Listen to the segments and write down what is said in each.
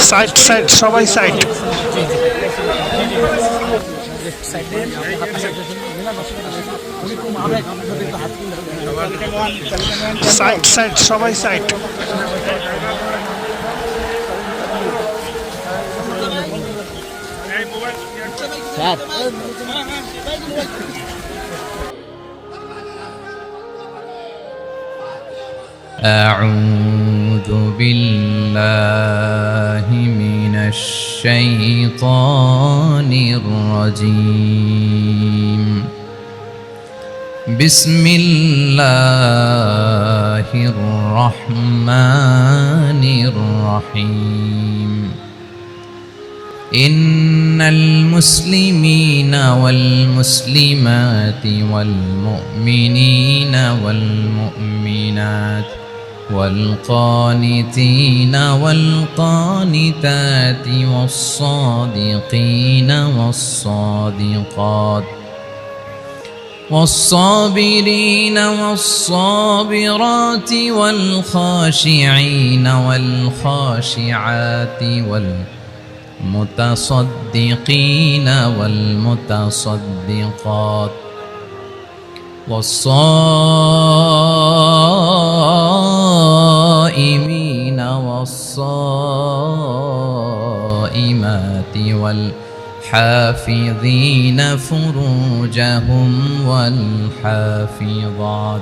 Side side সবাই side side side সবাই side أعوذ بالله من الشيطان الرجيم بسم الله الرحمن الرحيم إن المسلمين والمسلمات والمؤمنين والمؤمنات والقانتين والقانتات والصادقين والصادقات والصابرين والصابرات والخاشعين والخاشعات والمتصدقين والمتصدقات والصائمين والصائمات والحافظين فروجهم والحافظات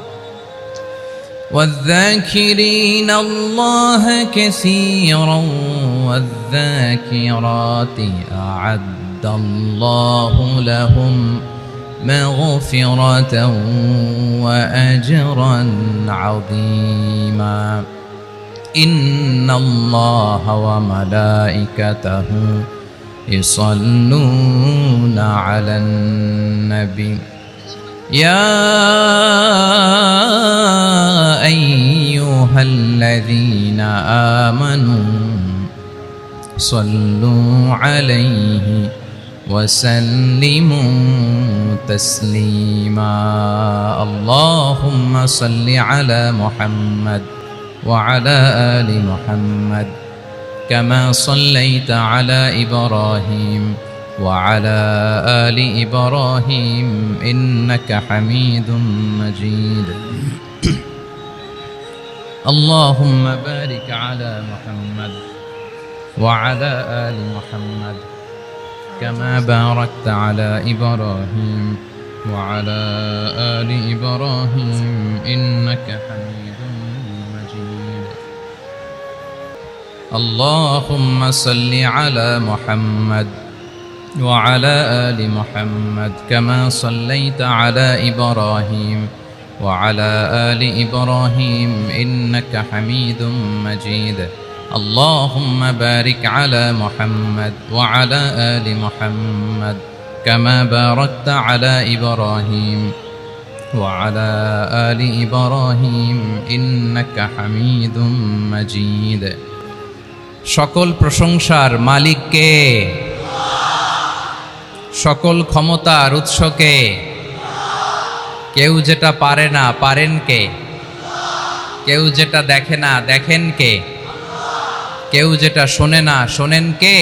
والذاكرين الله كثيرا والذاكرات أعد الله لهم مغفرة وأجرا عظيما إن الله وملائكته يصلون على النبي يا أيها الذين آمنوا صلوا عليه وسلموا تسليما اللهم صل على محمد وعلى آل محمد كما صليت على إبراهيم وعلى آل إبراهيم إنك حميد مجيد اللهم بارك على محمد وعلى آل محمد كما باركت على إبراهيم وعلى آل إبراهيم إنك حميد مجيد اللهم صل على محمد وعلى آل محمد كما صليت على إبراهيم وعلى آل إبراهيم إنك حميد مجيد اللهم بارك على محمد وعلى آل محمد كما باركت على إبراهيم وعلى آل إبراهيم إنك حميد مجيد সকল প্রশংসার মালিক কে সকল ক্ষমতার উৎস কে কেউ যেটা পারে না পারেন কে কেউ যেটা দেখে না দেখেন কে কেউ যেটা শোনে না শোনেন কে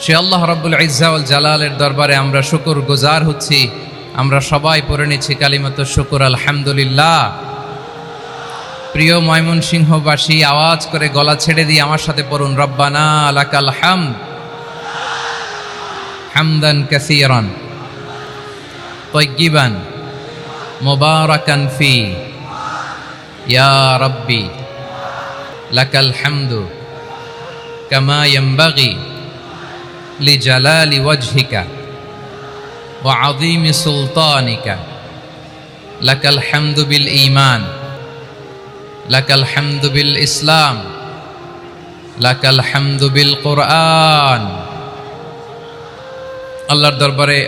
সে আল্লাহ রাব্বুল ইজ্জা ওয়াল জালালের দরবারে আমরা শুকর গুজার হচ্ছি আমরা সবাই পড়ে নিচ্ছি কালিমাত শুকর আলহামদুলিল্লাহ প্রিয় ময়মনসিংহবাসী আওয়াজ করে গলা ছেড়ে দিয়ে আমার সাথে পড়ুন রব্বানা লাকাল হামদ হামদান কাসীরান তাইয়্যিবান মুবারাকান ফি ইয়া রাব্বি লাকাল হামদু কামা ইয়ানবাগি লিজালালি ওয়াজহিকা ওয়া আযীমি সুলতানিকা লাকাল হামদু বিল ঈমান লাকাল হামদু বিল ইসলাম লাকাল হামদু বিল কুরআন আল্লাহর দরবারে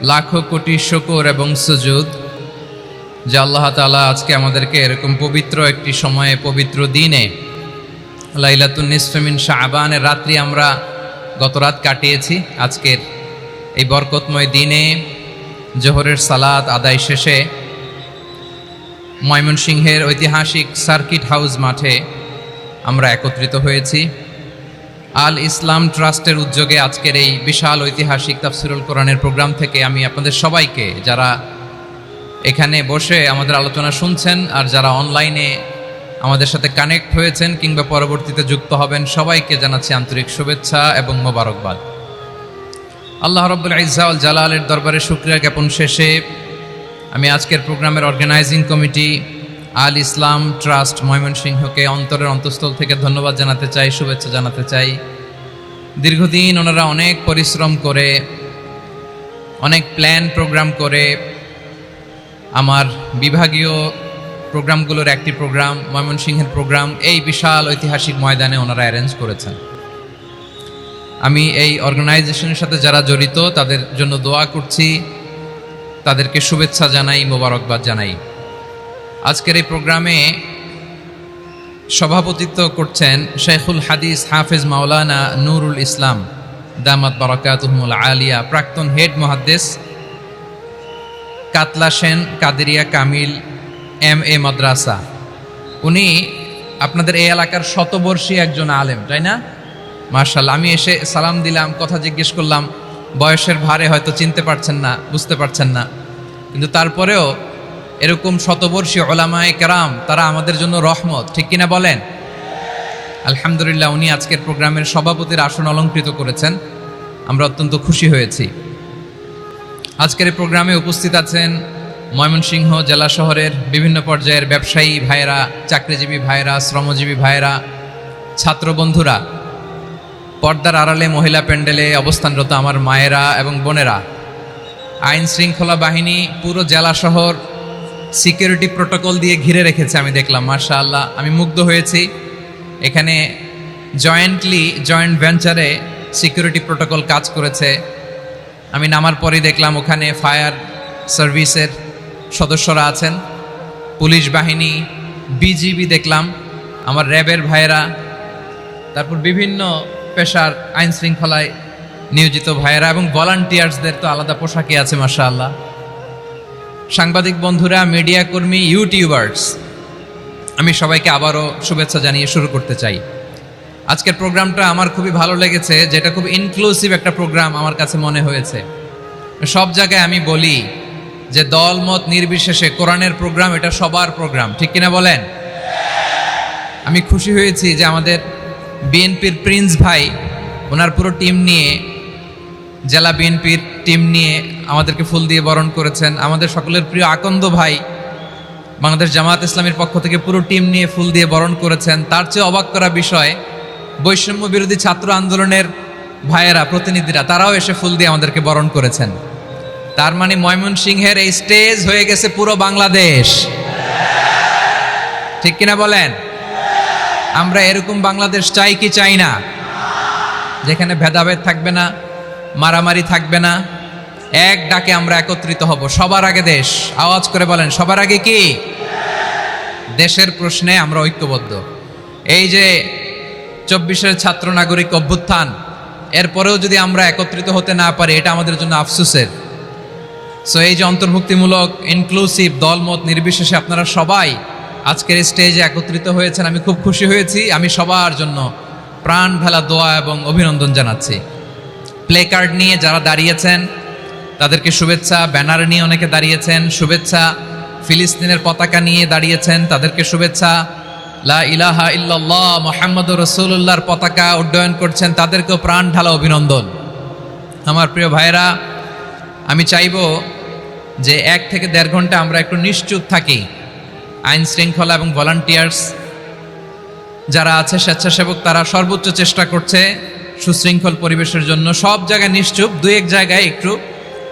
লাখো কোটি শুকর এবং সুজুদ যে আল্লাহ তাআলা আজকে আমাদেরকে এরকম পবিত্র একটি সময়ে পবিত্র দিনে লাইলাতুন নিসফে মিন শাবানের রাত্রি আমরা গত রাত কাটিয়েছি। আজকের এই বরকতময় দিনে জোহরের সালাত আদায় শেষে ময়মনসিংহের ঐতিহাসিক সার্কিট হাউস মাঠে আমরা একত্রিত হয়েছি। আল ইসলাম ট্রাস্টের উদ্যোগে আজকের এই বিশাল ঐতিহাসিক তাফসিরুল কোরআনের প্রোগ্রাম থেকে আমি আপনাদের সবাইকে, যারা এখানে বসে আমাদের আলোচনা শুনছেন আর যারা অনলাইনে আমাদের সাথে কানেক্ট হয়েছেন কিংবা পরবর্তীতে যুক্ত হবেন, সবাইকে জানাচ্ছি আন্তরিক শুভেচ্ছা এবং মোবারকবাদ। আল্লাহ রাব্বুল ইজ্জা ওয়াল জালালের দরবারে শুকরিয়া জ্ঞাপন শেষে আমি আজকের প্রোগ্রামের অর্গানাইজিং কমিটি আল ইসলাম ট্রাস্ট ময়মনসিংহকে অন্তরের অন্তঃস্থল থেকে ধন্যবাদ জানাতে চাই, শুভেচ্ছা জানাতে চাই। দীর্ঘদিন ওনারা অনেক পরিশ্রম করে, অনেক প্ল্যান প্রোগ্রাম করে আমার বিভাগীয় প্রোগ্রামগুলোর একটি প্রোগ্রাম, ময়মনসিংহের প্রোগ্রাম, এই বিশাল ঐতিহাসিক ময়দানে ওনারা অ্যারেঞ্জ করেছেন। আমি এই অর্গানাইজেশনের সাথে যারা জড়িত তাদের জন্য দোয়া করছি, তাদেরকে শুভেচ্ছা জানাই, মোবারকবাদ জানাই। আজকের এই প্রোগ্রামে সভাপতিত্ব করছেন শেখুল হাদিস হাফেজ মাওলানা নুরুল ইসলাম দামাত বারাকাতুহুল আলিয়া, প্রাক্তন হেড মুহাদ্দিস, কাতলা সেন কাদেরিয়া কামিল MA মাদ্রাসা। উনি আপনাদের এই এলাকার শতবর্ষী একজন আলেম, তাই না? মাশাআল্লাহ। আমি এসে সালাম দিলাম, কথা জিজ্ঞেস করলাম, বয়সের ভারে হয়তো চিনতে পারছেন না, বুঝতে পারছেন না, কিন্তু তারপরেও এরকম শতবর্ষী ওলামায়ে কেরাম, তারা আমাদের জন্য রহমত, ঠিক কিনা বলেন? আলহামদুলিল্লাহ, উনি আজকের প্রোগ্রামের সভাপতির আসন অলঙ্কৃত করেছেন, আমরা অত্যন্ত খুশি হয়েছি। আজকের এই প্রোগ্রামে উপস্থিত আছেন ময়মনসিংহ জেলা শহরের বিভিন্ন পর্যায়ের ব্যবসায়ী ভাইয়েরা, চাকরিজীবী ভাইয়েরা, শ্রমজীবী ভাইয়েরা, ছাত্র বন্ধুরা, পর্দার আড়ালে মহিলা প্যান্ডেলে অবস্থানরত আমার মায়েরা এবং বোনেরা, আইন শৃঙ্খলা বাহিনী পুরো জেলা শহর সিকিউরিটি প্রোটোকল দিয়ে ঘিরে রেখেছে, আমি দেখলাম। মাশাআল্লাহ, আমি মুগ্ধ হয়েছি। এখানে জয়েন্ট ভেঞ্চারে সিকিউরিটি প্রোটোকল কাজ করেছে। আমি নামার পরেই দেখলাম ওখানে ফায়ার সার্ভিসের সদস্যরা আছেন, পুলিশ বাহিনী, বিজিবি দেখলাম, আমার র্যাবের ভাইয়েরা, তারপর বিভিন্ন পেশার আইন শৃঙ্খলায় নিয়োজিত ভাইয়েরা এবং ভলান্টিয়ার্সদের তো আলাদা পোশাকে আছে মাশাআল্লাহ। সাংবাদিক বন্ধুরা, মিডিয়া কর্মী, ইউটিউবার্স, আমি সবাইকে আবারও শুভেচ্ছা জানিয়ে শুরু করতে চাই। আজকের প্রোগ্রামটা আমার খুবই ভালো লেগেছে, যেটা খুব ইনক্লুসিভ একটা প্রোগ্রাম আমার কাছে মনে হয়েছে। সব জায়গায় আমি বলি যে দল মত নির্বিশেষে কোরআনের প্রোগ্রাম এটা সবার প্রোগ্রাম, ঠিক কিনা বলেন? আমি খুশি হয়েছি যে আমাদের বিএনপির প্রিন্স ভাই ওনার পুরো টিম নিয়ে, জেলা বিএনপির টিম নিয়ে আমাদেরকে ফুল দিয়ে বরণ করেছেন। আমাদের সকলের প্রিয় আকন্দ ভাই বাংলাদেশ জামায়াত ইসলামীর পক্ষ থেকে পুরো টিম নিয়ে ফুল দিয়ে বরণ করেছেন। তার চেয়ে অবাক করা বিষয়, বৈষম্য বিরোধী ছাত্র আন্দোলনের ভাইয়েরা, প্রতিনিধিরা, তারাও এসে ফুল দিয়ে আমাদেরকে বরণ করেছেন। তার মানে ময়মনসিংহের এই স্টেজ হয়ে গেছে পুরো বাংলাদেশ, ঠিক কিনা বলেন? আমরা এরকম বাংলাদেশ চাই কি চাই না? যেখানে ভেদাভেদ থাকবে না, মারামারি থাকবে না, এক ডাকে আমরা একত্রিত হব। সবার আগে দেশ, আওয়াজ করে বলেন, সবার আগে কি? দেশের প্রশ্নে আমরা ঐক্যবদ্ধ। এই যে 24-এর ছাত্র নাগরিক অভ্যুত্থান, এরপরেও যদি আমরা একত্রিত হতে না পারি, এটা আমাদের জন্য আফসোসের। সো এই যে অন্তর্ভুক্তিমূলক, ইনক্লুসিভ, দলমত নির্বিশেষে আপনারা সবাই আজকের স্টেজে একত্রিত হয়েছেন, আমি খুব খুশি হয়েছি। আমি সবার জন্য প্রাণ ঢালা দোয়া এবং অভিনন্দন জানাচ্ছি। প্লে কার্ড নিয়ে যারা দাঁড়িয়েছেন তাদেরকে শুভেচ্ছা, ব্যানার নিয়ে অনেকে দাঁড়িয়েছেন, শুভেচ্ছা, ফিলিস্তিনের পতাকা নিয়ে দাঁড়িয়েছেন, তাদেরকে শুভেচ্ছা, লা ইলাহা ইল্লাল্লাহ মুহাম্মাদুর রাসূলুল্লাহর পতাকা উড্ডয়ন করছেন, তাদেরকেও প্রাণ ঢালা অভিনন্দন। আমার প্রিয় ভাইয়েরা, আমি চাইব যে 1 থেকে 1.5 ঘন্টা আমরা একটু নিশ্চুপ থাকি। আইন শৃঙ্খলা এবং ভলান্টিয়ার্স যারা আছে, স্বেচ্ছাসেবক, তারা সর্বোচ্চ চেষ্টা করছে সুশৃঙ্খল পরিবেশের জন্য। সব জায়গায় নিশ্চুপ, 2-1 জায়গায় একটু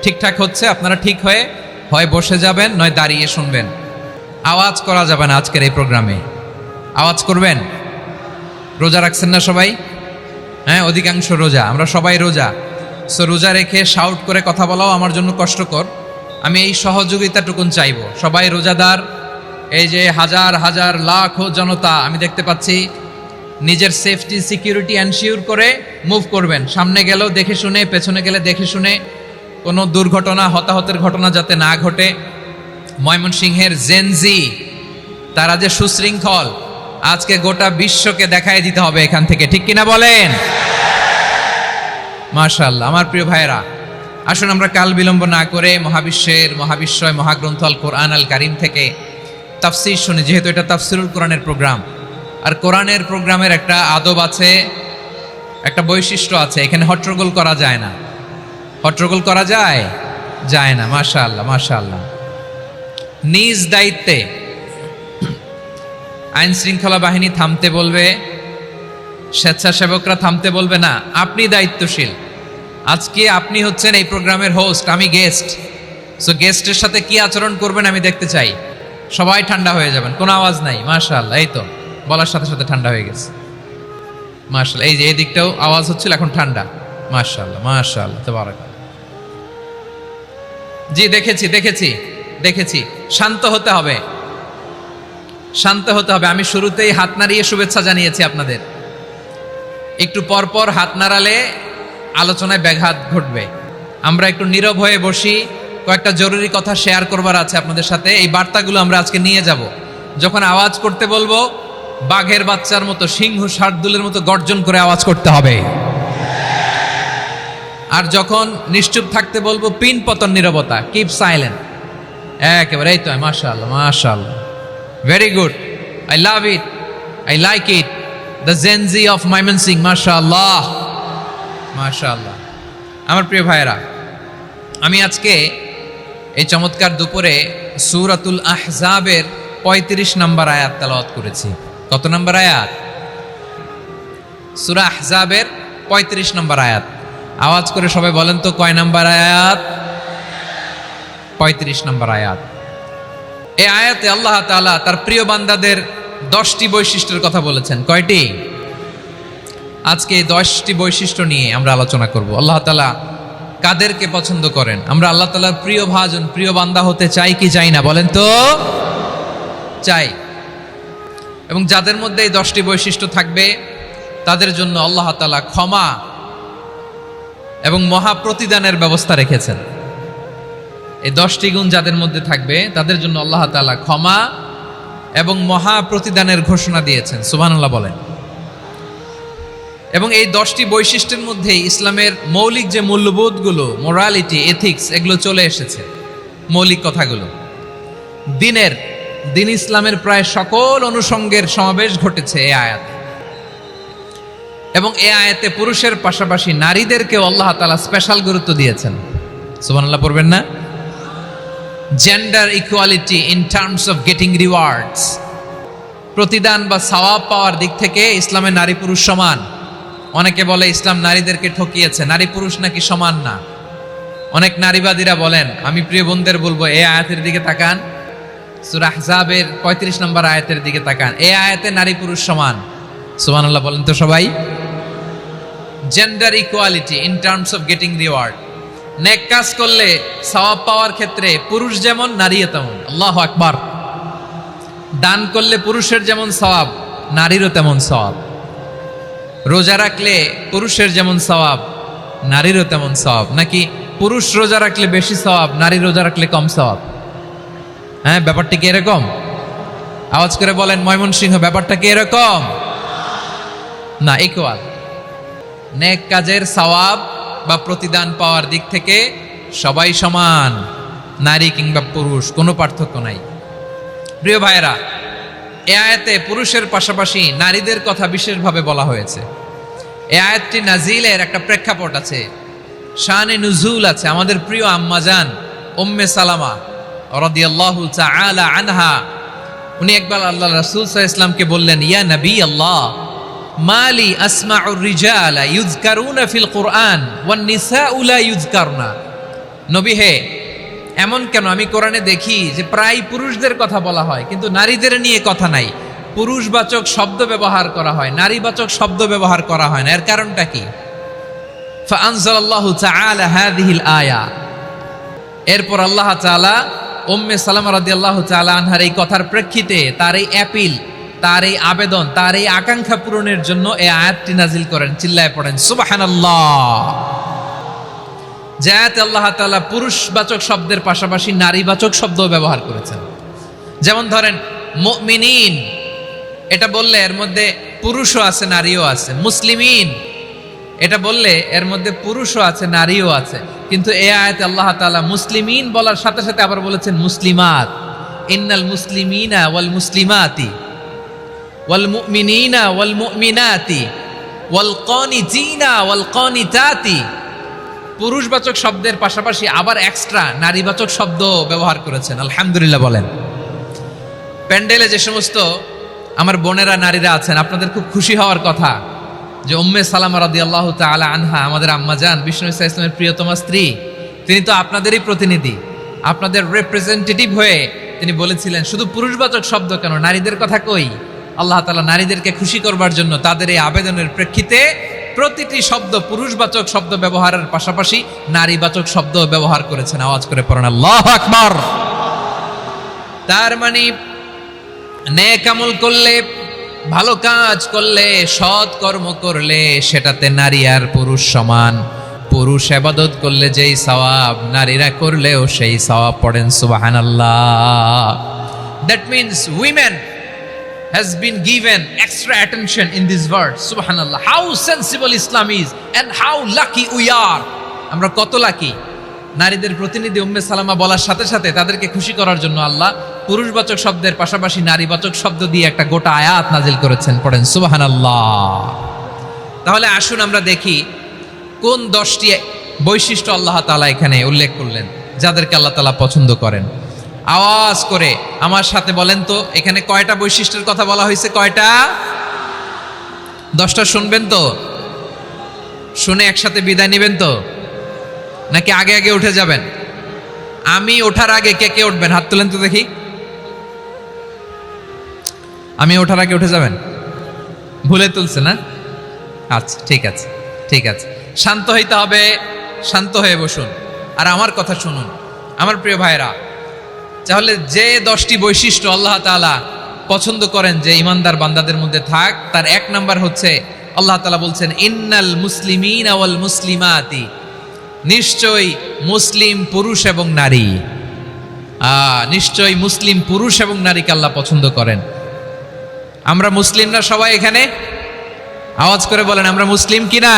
ঠিকঠাক হচ্ছে। আপনারা ঠিক হয়ে হয় বসে যাবেন, নয় দাঁড়িয়ে শুনবেন। আওয়াজ করা যাবে না আজকের এই প্রোগ্রামে। আওয়াজ করবেন? রোজা রাখছেন না সবাই? হ্যাঁ, অধিকাংশ রোজা, আমরা সবাই রোজা। সো রোজা রেখে শাউট করে কথা বলাও আমার জন্য কষ্টকর। আমি এই সহযোগিতাটুকুন চাইব। সবাই রোজাদার, এই যে হাজার হাজার লাখো জনতা আমি দেখতে পাচ্ছি, নিজের সেফটি সিকিউরিটি এনশিওর করে মুভ করবেন। সামনে গেলেও দেখে শুনে, পেছনে গেলে দেখে শুনে, কোনো দুর্ঘটনা হতাহতের ঘটনা যাতে না ঘটে। ময়মনসিংহের জেনজি তারা যে সুশৃঙ্খল, আজকে গোটা বিশ্বকে দেখাই দিতে হবে এখান থেকে, ঠিক কিনা বলেন? মাশাআল্লাহ। আমার প্রিয় ভাইয়েরা, আসুন আমরা কাল বিলম্ব না করে মহাবিশ্বয় মহাগ্রন্থ আল কোরআন আল কারিম থেকে তাফসির শুনি, যেহেতু এটা তাফসিরুল কোরআনের প্রোগ্রাম। আর কোরআনের প্রোগ্রামের একটা আদব আছে, একটা বৈশিষ্ট্য আছে, এখানে হট্টগোল করা যায় না। হট্টগোল করা যায় না। মাশাআল্লাহ মাশাআল্লাহ। নিজ দায়িত্বে আইন শৃঙ্খলা বাহিনী থামতে বলবে, স্বেচ্ছাসেবকরা থামতে বলবে না, আপনি দায়িত্বশীল। আজকে আপনি হচ্ছেন এই প্রোগ্রামের হোস্ট, আমি গেস্ট। সো গেস্টের সাথে কি আচরণ করবেন আমি দেখতে চাই। সবাই ঠান্ডা হয়ে যাবেন, কোনো আওয়াজ নাই। মাশাআল্লাহ, এই তো বলার সাথে সাথে ঠান্ডা হয়ে গেছে। মাশাআল্লাহ, এই যে এই দিকটাও আওয়াজ হচ্ছিল, এখন ঠান্ডা। মাশাআল্লাহ মাশাআল্লাহ, তাবারাকাল্লাহ। জি দেখেছি। শান্ত হতে হবে। আমি শুরুতেই হাত নাড়িয়ে শুভেচ্ছা জানিয়েছি আপনাদের। একটু পরপর হাত নাড়ালে আলোচনায় ব্যাঘাত ঘটবে। আমরা একটু নীরব হয়ে বসি, কয়েকটা জরুরি কথা শেয়ার করবার আছে আপনাদের সাথে। এই বার্তাগুলো আমরা আজকে নিয়ে যাব। যখন আওয়াজ করতে বলবো, বাঘের বাচ্চার মতো, সিংহ শার্দুলের মতো গর্জন করে আওয়াজ করতে হবে। আর যখন নিশ্চুপ থাকতে বলবো, পিন পতন নীরবতা, কিপ সাইলেন্ট। একেবারে এই তো। মাশাআল্লাহ মাশাআল্লাহ, very good, I love it, I like it, the Gen Z of Mymensingh. মাশাআল্লাহ মাশাআল্লাহ। আমার প্রিয় ভাইয়েরা, আমি আজকে এই চমৎকার দুপুরে সূরাতুল আহজাবের 35 নম্বর আয়াত তেলাওয়াত করেছি। কত নম্বর আয়াত? সূরা আহজাবের 35 নম্বর আয়াত। আওয়াজ করে সবাই বলেন তো, কয় নম্বর আয়াত? 35 নম্বর আয়াত। এই আয়াতে আল্লাহ তাআলা তার প্রিয় বান্দাদের 10টি বৈশিষ্ট্যের কথা বলেছেন। কয়টি? আজকে এই 10টি বৈশিষ্ট্য নিয়ে আমরা আলোচনা করব। আল্লাহ তাআলা কাদেরকে পছন্দ করেন? আমরা আল্লাহ তাআলার প্রিয় ভাজন, প্রিয় বান্দা হতে চাই কি চাই না? বলেন তো। চাই। এবং যাদের মধ্যে এই 10টি বৈশিষ্ট্য থাকবে, তাদের জন্য আল্লাহ তাআলা ক্ষমা এবং মহা প্রতিদানের ব্যবস্থা রেখেছেন। এই 10টি গুণ যাদের মধ্যে থাকবে, তাদের জন্য আল্লাহ তাআলা ক্ষমা এবং মহা প্রতিদানের ঘোষণা দিয়েছেন। সুবহানাল্লাহ বলেন। এবং এই 10টি বৈশিষ্ট্যের মধ্যে ইসলামের মৌলিক যে মূল্যবোধগুলো, মোরালিটি, এথিক্স, এগুলো চলে এসেছে। মৌলিক কথাগুলো দিন ইসলামের প্রায় সকল অনুষঙ্গের সমাবেশ ঘটেছে এই আয়াতে। এবং এই আয়াতে পুরুষের পাশাপাশি নারীদেরকেও আল্লাহ তাআলা স্পেশাল গুরুত্ব দিয়েছেন। সুবহানাল্লাহ পড়বেন না? Gender equality in terms of getting rewards, প্রতিদান বা সওয়াব পাওয়ার দিক থেকে ইসলামে নারী পুরুষ সমান। অনেকে বলে ইসলাম নারীদেরকে ঠকিয়েছে, নারী পুরুষ নাকি সমান না। অনেক নারীবাদীরা বলেন, আমি প্রিয় বোনদের বলবো, এই আয়াতের দিকে তাকান, সূরা আহজাবের 35 নম্বর আয়াতের দিকে তাকান। এই আয়াতে নারী পুরুষ সমান। সুবহানাল্লাহ বলেন তো সবাই। Gender equality in terms of getting reward, নেক কাজ করলে সওয়াব পাওয়ার ক্ষেত্রে পুরুষ যেমন, নারীও তেমন। আল্লাহু আকবার। দান করলে পুরুষের যেমন সওয়াব, নারীরও তেমন সওয়াব। রোজা রাখলে পুরুষের যেমন সওয়াব, নারীরও তেমন সওয়াব। নাকি পুরুষ রোজা রাখলে বেশি সওয়াব, নারী রোজা রাখলে কম সওয়াব? হ্যাঁ, ব্যাপারটা কি এরকম? আওয়াজ করে বলেন ময়মনসিংহ, ব্যাপারটা কি এরকম? না, ইকুয়াল। নেক কাজের সওয়াব বা প্রতিদান পাওয়ার দিক থেকে সবাই সমান, নারী কিংবা পুরুষ, কোনো পার্থক্য নাই। প্রিয় ভাইয়েরা, এই আয়াতে পুরুষের পাশাপাশি নারীদের কথা বিশেষভাবে বলা হয়েছে। এই আয়াতটি নাজিলের একটা প্রেক্ষাপট আছে, শানে নুজুল আছে। আমাদের প্রিয় আম্মাজান উম্মে সালামা রাদিয়াল্লাহু তাআলা আনহা, উনি একবার আল্লাহ রাসূল সাল্লাল্লাহু আলাইহি ওয়াসাল্লামকে বললেন, ইয়া নবী আল্লাহ, মালি আসমাউর রিজালা ইউযকারুনা ফিল কুরআন ওয়ান নিসাউ লা ইউযকারনা। নবী হে, এমন কেন? আমি কোরআনে দেখি যে প্রায় পুরুষদের কথা বলা হয়, কিন্তু নারীদের নিয়ে কথা নাই। পুরুষবাচক শব্দ ব্যবহার করা হয়, নারীবাচক শব্দ ব্যবহার করা হয় না। এর কারণটা কি? ফাআনজালাল্লাহু তাআলা হাযিহিল আয়া। এরপর আল্লাহ তাআলা উম্মে সালামা রাদিয়াল্লাহু তাআলা আনহার এই কথার প্রেক্ষিতে, তার এই অ্যাপিল, তার এই আবেদন, তার এই আকাঙ্ক্ষা পূরণের জন্য এই আয়াতটি নাজিল করেন। চিল্লায় পড়েন সুবহানাল্লাহ। যে আয়াতে আল্লাহ তাআলা পুরুষবাচক শব্দের পাশাপাশি নারীবাচক শব্দও ব্যবহার করেছেন। যেমন ধরেন মুমিনিন, এটা বললে এর মধ্যে পুরুষও আছে নারীও আছে। মুসলিমিন, এটা বললে এর মধ্যে পুরুষও আছে নারীও আছে। কিন্তু এই আয়াতে আল্লাহ তাআলা মুসলিমিন বলার সাথে সাথে আবার বলেছেন মুসলিমাত। ইন্নাল মুসলিমিনা ওয়াল মুসলিমাতি ওয়াল মুমিনিনা ওয়াল মুমিনাতি ওয়াল কানিতিনা ওয়াল কানিতাতি। পুরুষবাচক শব্দের পাশাপাশি আবার এক্সট্রা নারীবাচক শব্দ ব্যবহার করেছেন। আলহামদুলিল্লাহ বলেন। প্যান্ডেলে যে সমস্ত আমার বোনেরা নারীরা আছেন, আপনাদের খুব খুশি হওয়ার কথা যে উম্মে সালামা রাদিয়াল্লাহু তাআলা আনহা, আমাদের আম্মাজান বিষ্ণু ইসা ইসলামের প্রিয়তমা স্ত্রী, তিনি তো আপনাদেরই প্রতিনিধি, আপনাদের রিপ্রেজেন্টেটিভ হয়ে তিনি বলেছিলেন শুধু পুরুষবাচক শব্দ কেন, নারীদের কথা কই। আল্লাহ তাআলা নারীদেরকে খুশি করবার জন্য তাদের এই আবেদনের প্রেক্ষিতে প্রতিটি শব্দ পুরুষবাচক শব্দ ব্যবহারের পাশাপাশি নারীবাচক শব্দ ব্যবহার করেছেন। আওয়াজ করে পড়েন আল্লাহু আকবার। তার মানে নেক আমল করলে, ভালো কাজ করলে, সৎ কর্ম করলে সেটাতে নারী আর পুরুষ সমান। পুরুষ ইবাদত করলে যেই সওয়াব, নারীরা করলেও সেই সওয়াব। পড়েন সুবহানাল্লাহ। That means women has been given extra attention in this verse. Subhanallah. How sensible Islam is and how lucky we are. আমরা কত লাকি। নারীদের প্রতিনিধি উম্মে সালামা বলার সাথে সাথে তাদেরকে খুশি করার জন্য আল্লাহ পুরুষবাচক শব্দের পাশাপাশি নারীবাচক শব্দ দিয়ে একটা গোটা আয়াত নাজিল করেছেন। পড়েন সুবহানাল্লাহ। তাহলে আসুন আমরা দেখি কোন 10টি বৈশিষ্ট্য আল্লাহ তাআলা এখানে উল্লেখ করলেন যাদেরকে আল্লাহ তাআলা পছন্দ করেন। আওয়াজ করে আমার সাথে বলেন তো, এখানে কয়টা বৈশিষ্ট্যের কথা বলা হয়েছে? কয়টা? 10টা শুনবেন তো? শুনে একসাথে বিদায় নেবেন তো, নাকি আগে আগে উঠে যাবেন? আমি ওঠার আগে কে কে উঠবেন? হাত তুলেন তো দেখি। আমি ওঠার আগে উঠে যাবেন? ভুলে তুলছে না? আচ্ছা, ঠিক আছে, ঠিক আছে। শান্ত হইতে হবে, শান্ত হয়ে বসুন আর আমার কথা শুনুন আমার প্রিয় ভাইরা। তাহলে যে 10টি বৈশিষ্ট্য আল্লাহ তাআলা পছন্দ করেন যে ইমানদার বান্দাদের মধ্যে থাক, তার 1 নাম্বার হচ্ছে আল্লাহ তাআলা বলছেন ইন্নাল মুসলিমিনা ওয়াল মুসলিমাতি, নিশ্চয়ই মুসলিম পুরুষ এবং নারী। নিশ্চয়ই মুসলিম পুরুষ এবং নারীকে আল্লাহ পছন্দ করেন। আমরা মুসলিম না সবাই এখানে? আওয়াজ করে বলেন আমরা মুসলিম কিনা?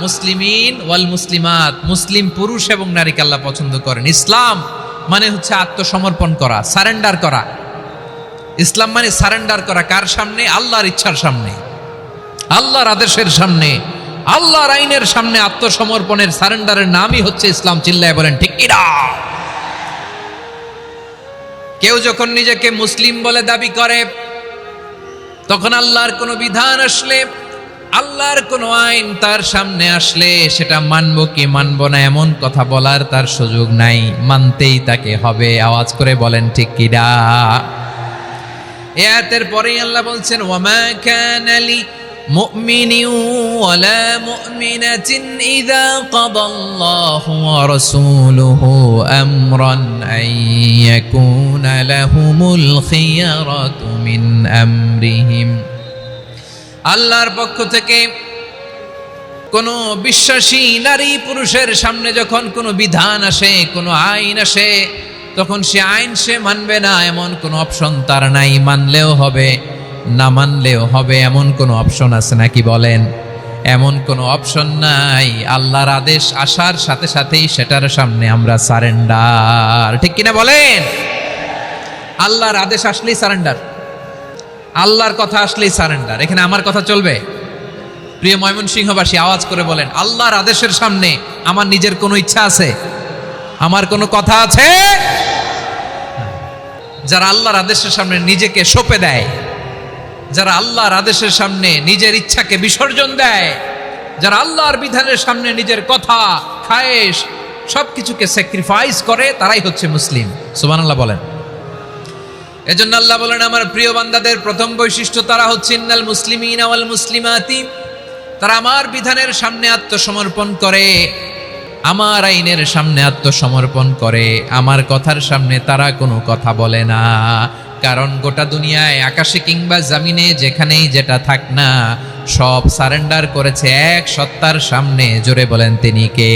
মুসলিমিন ওয়াল মুসলিমাত, মুসলিম পুরুষ এবং নারীকে আল্লাহ পছন্দ করেন। ইসলাম মানে হচ্ছে আত্মসমর্পণ করা, সারেন্ডার করা। ইসলাম মানে সারেন্ডার করা কার সামনে? আল্লাহর ইচ্ছার সামনে, আল্লাহর আদেশের সামনে, আল্লাহর আইনের সামনে আত্মসমর্পণের সারেন্ডারের নামই হচ্ছে ইসলাম। চিল্লায় বলেন ঠিক কিনা? কেউ যখন নিজেকে মুসলিম বলে দাবি করে, তখন আল্লাহর কোনো বিধান আসলে, আল্লাহর কোনো আইন তার সামনে আসলে সেটা মানবো কি মানবো না এমন কথা বলার তার সুযোগ নাই, মানতেই তাকে হবে। আওয়াজ করে বলেন ঠিক কিনা? আয়াতের পরেই আল্লাহ বলছেন ওয়ামা কানা লি মুমিনিন ওয়ালা মুমিনাতিন ইযা কাদাল্লাহু ওয়া রাসূলুহু আমরান আন ইয়াকুনা লাহুমুল খিয়ারাতু মিন আমরিহিম। আল্লাহর পক্ষ থেকে কোনো বিশ্বাসী নারী পুরুষের সামনে যখন কোনো বিধান আসে, কোনো আইন আসে, তখন সে আইন সে মানবে না এমন কোনো অপশন তার নাই। মানলেও হবে, না মানলেও হবে এমন কোনো অপশন আছে নাকি বলেন? এমন কোনো অপশন নাই। আল্লাহর আদেশ আসার সাথে সাথেই সেটার সামনে আমরা সারেন্ডার। ঠিক কিনা বলেন? আল্লাহর আদেশ আসলেই সারেন্ডার, আল্লাহর কথা আসলেই সারেন্ডার। এখানে আমার কথা চলবে? প্রিয় ময়মনসিংহবাসী আওয়াজ করে বলেন আল্লাহর আদেশের সামনে আমার নিজের কোনো ইচ্ছা আছে? আমার কোনো কথা আছে? যারা আল্লাহর আদেশের সামনে নিজেকে সঁপে দেয়, যারা আল্লাহর আদেশের সামনে নিজের ইচ্ছাকে বিসর্জন দেয়, যারা আল্লাহর বিধানের সামনে নিজের কথা, খায়েশ সবকিছুকে স্যাক্রিফাইস করে, তারাই হচ্ছে মুসলিম। সুবহানাল্লাহ বলেন। এজন্য আল্লাহ বলেন আমার প্রিয় বান্দাদের প্রথম বৈশিষ্ট্য তারা হচ্ছে ইন্নাল মুসলিমিনা ওয়াল মুসলিমাতি, তারা আমার বিধানের সামনে আত্মসমর্পণ করে, আমার আইনের সামনে আত্মসমর্পণ করে, আমার কথার সামনে তারা কোনো কথা বলে না। কারণ গোটা দুনিয়ায় আকাশে কিংবা জমিনে যেখানেই যেটা থাক না সব সারেন্ডার করেছে এক সত্তার সামনে। জোরে বলেন তিনি কে?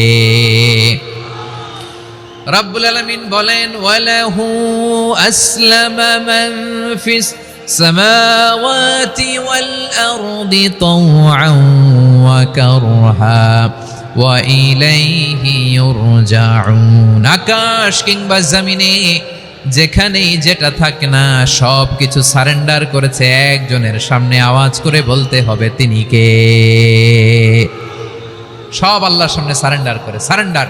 রব্বুল আলামিন বলেন ওয়ালাহু আসলামা মান ফিস সামাওয়াতি ওয়াল আরদি তাওআন ওয়া কারহা ওয়া ইলাইহি ইউরজাউন। আকাশ কিংবা জমিনে যেখানেই যেটা থাকে না সব কিছু সারেন্ডার করেছে একজনের সামনে। আওয়াজ করে বলতে হবে তিনি কে? সব আল্লাহর সামনে সারেন্ডার করে। সারেন্ডার।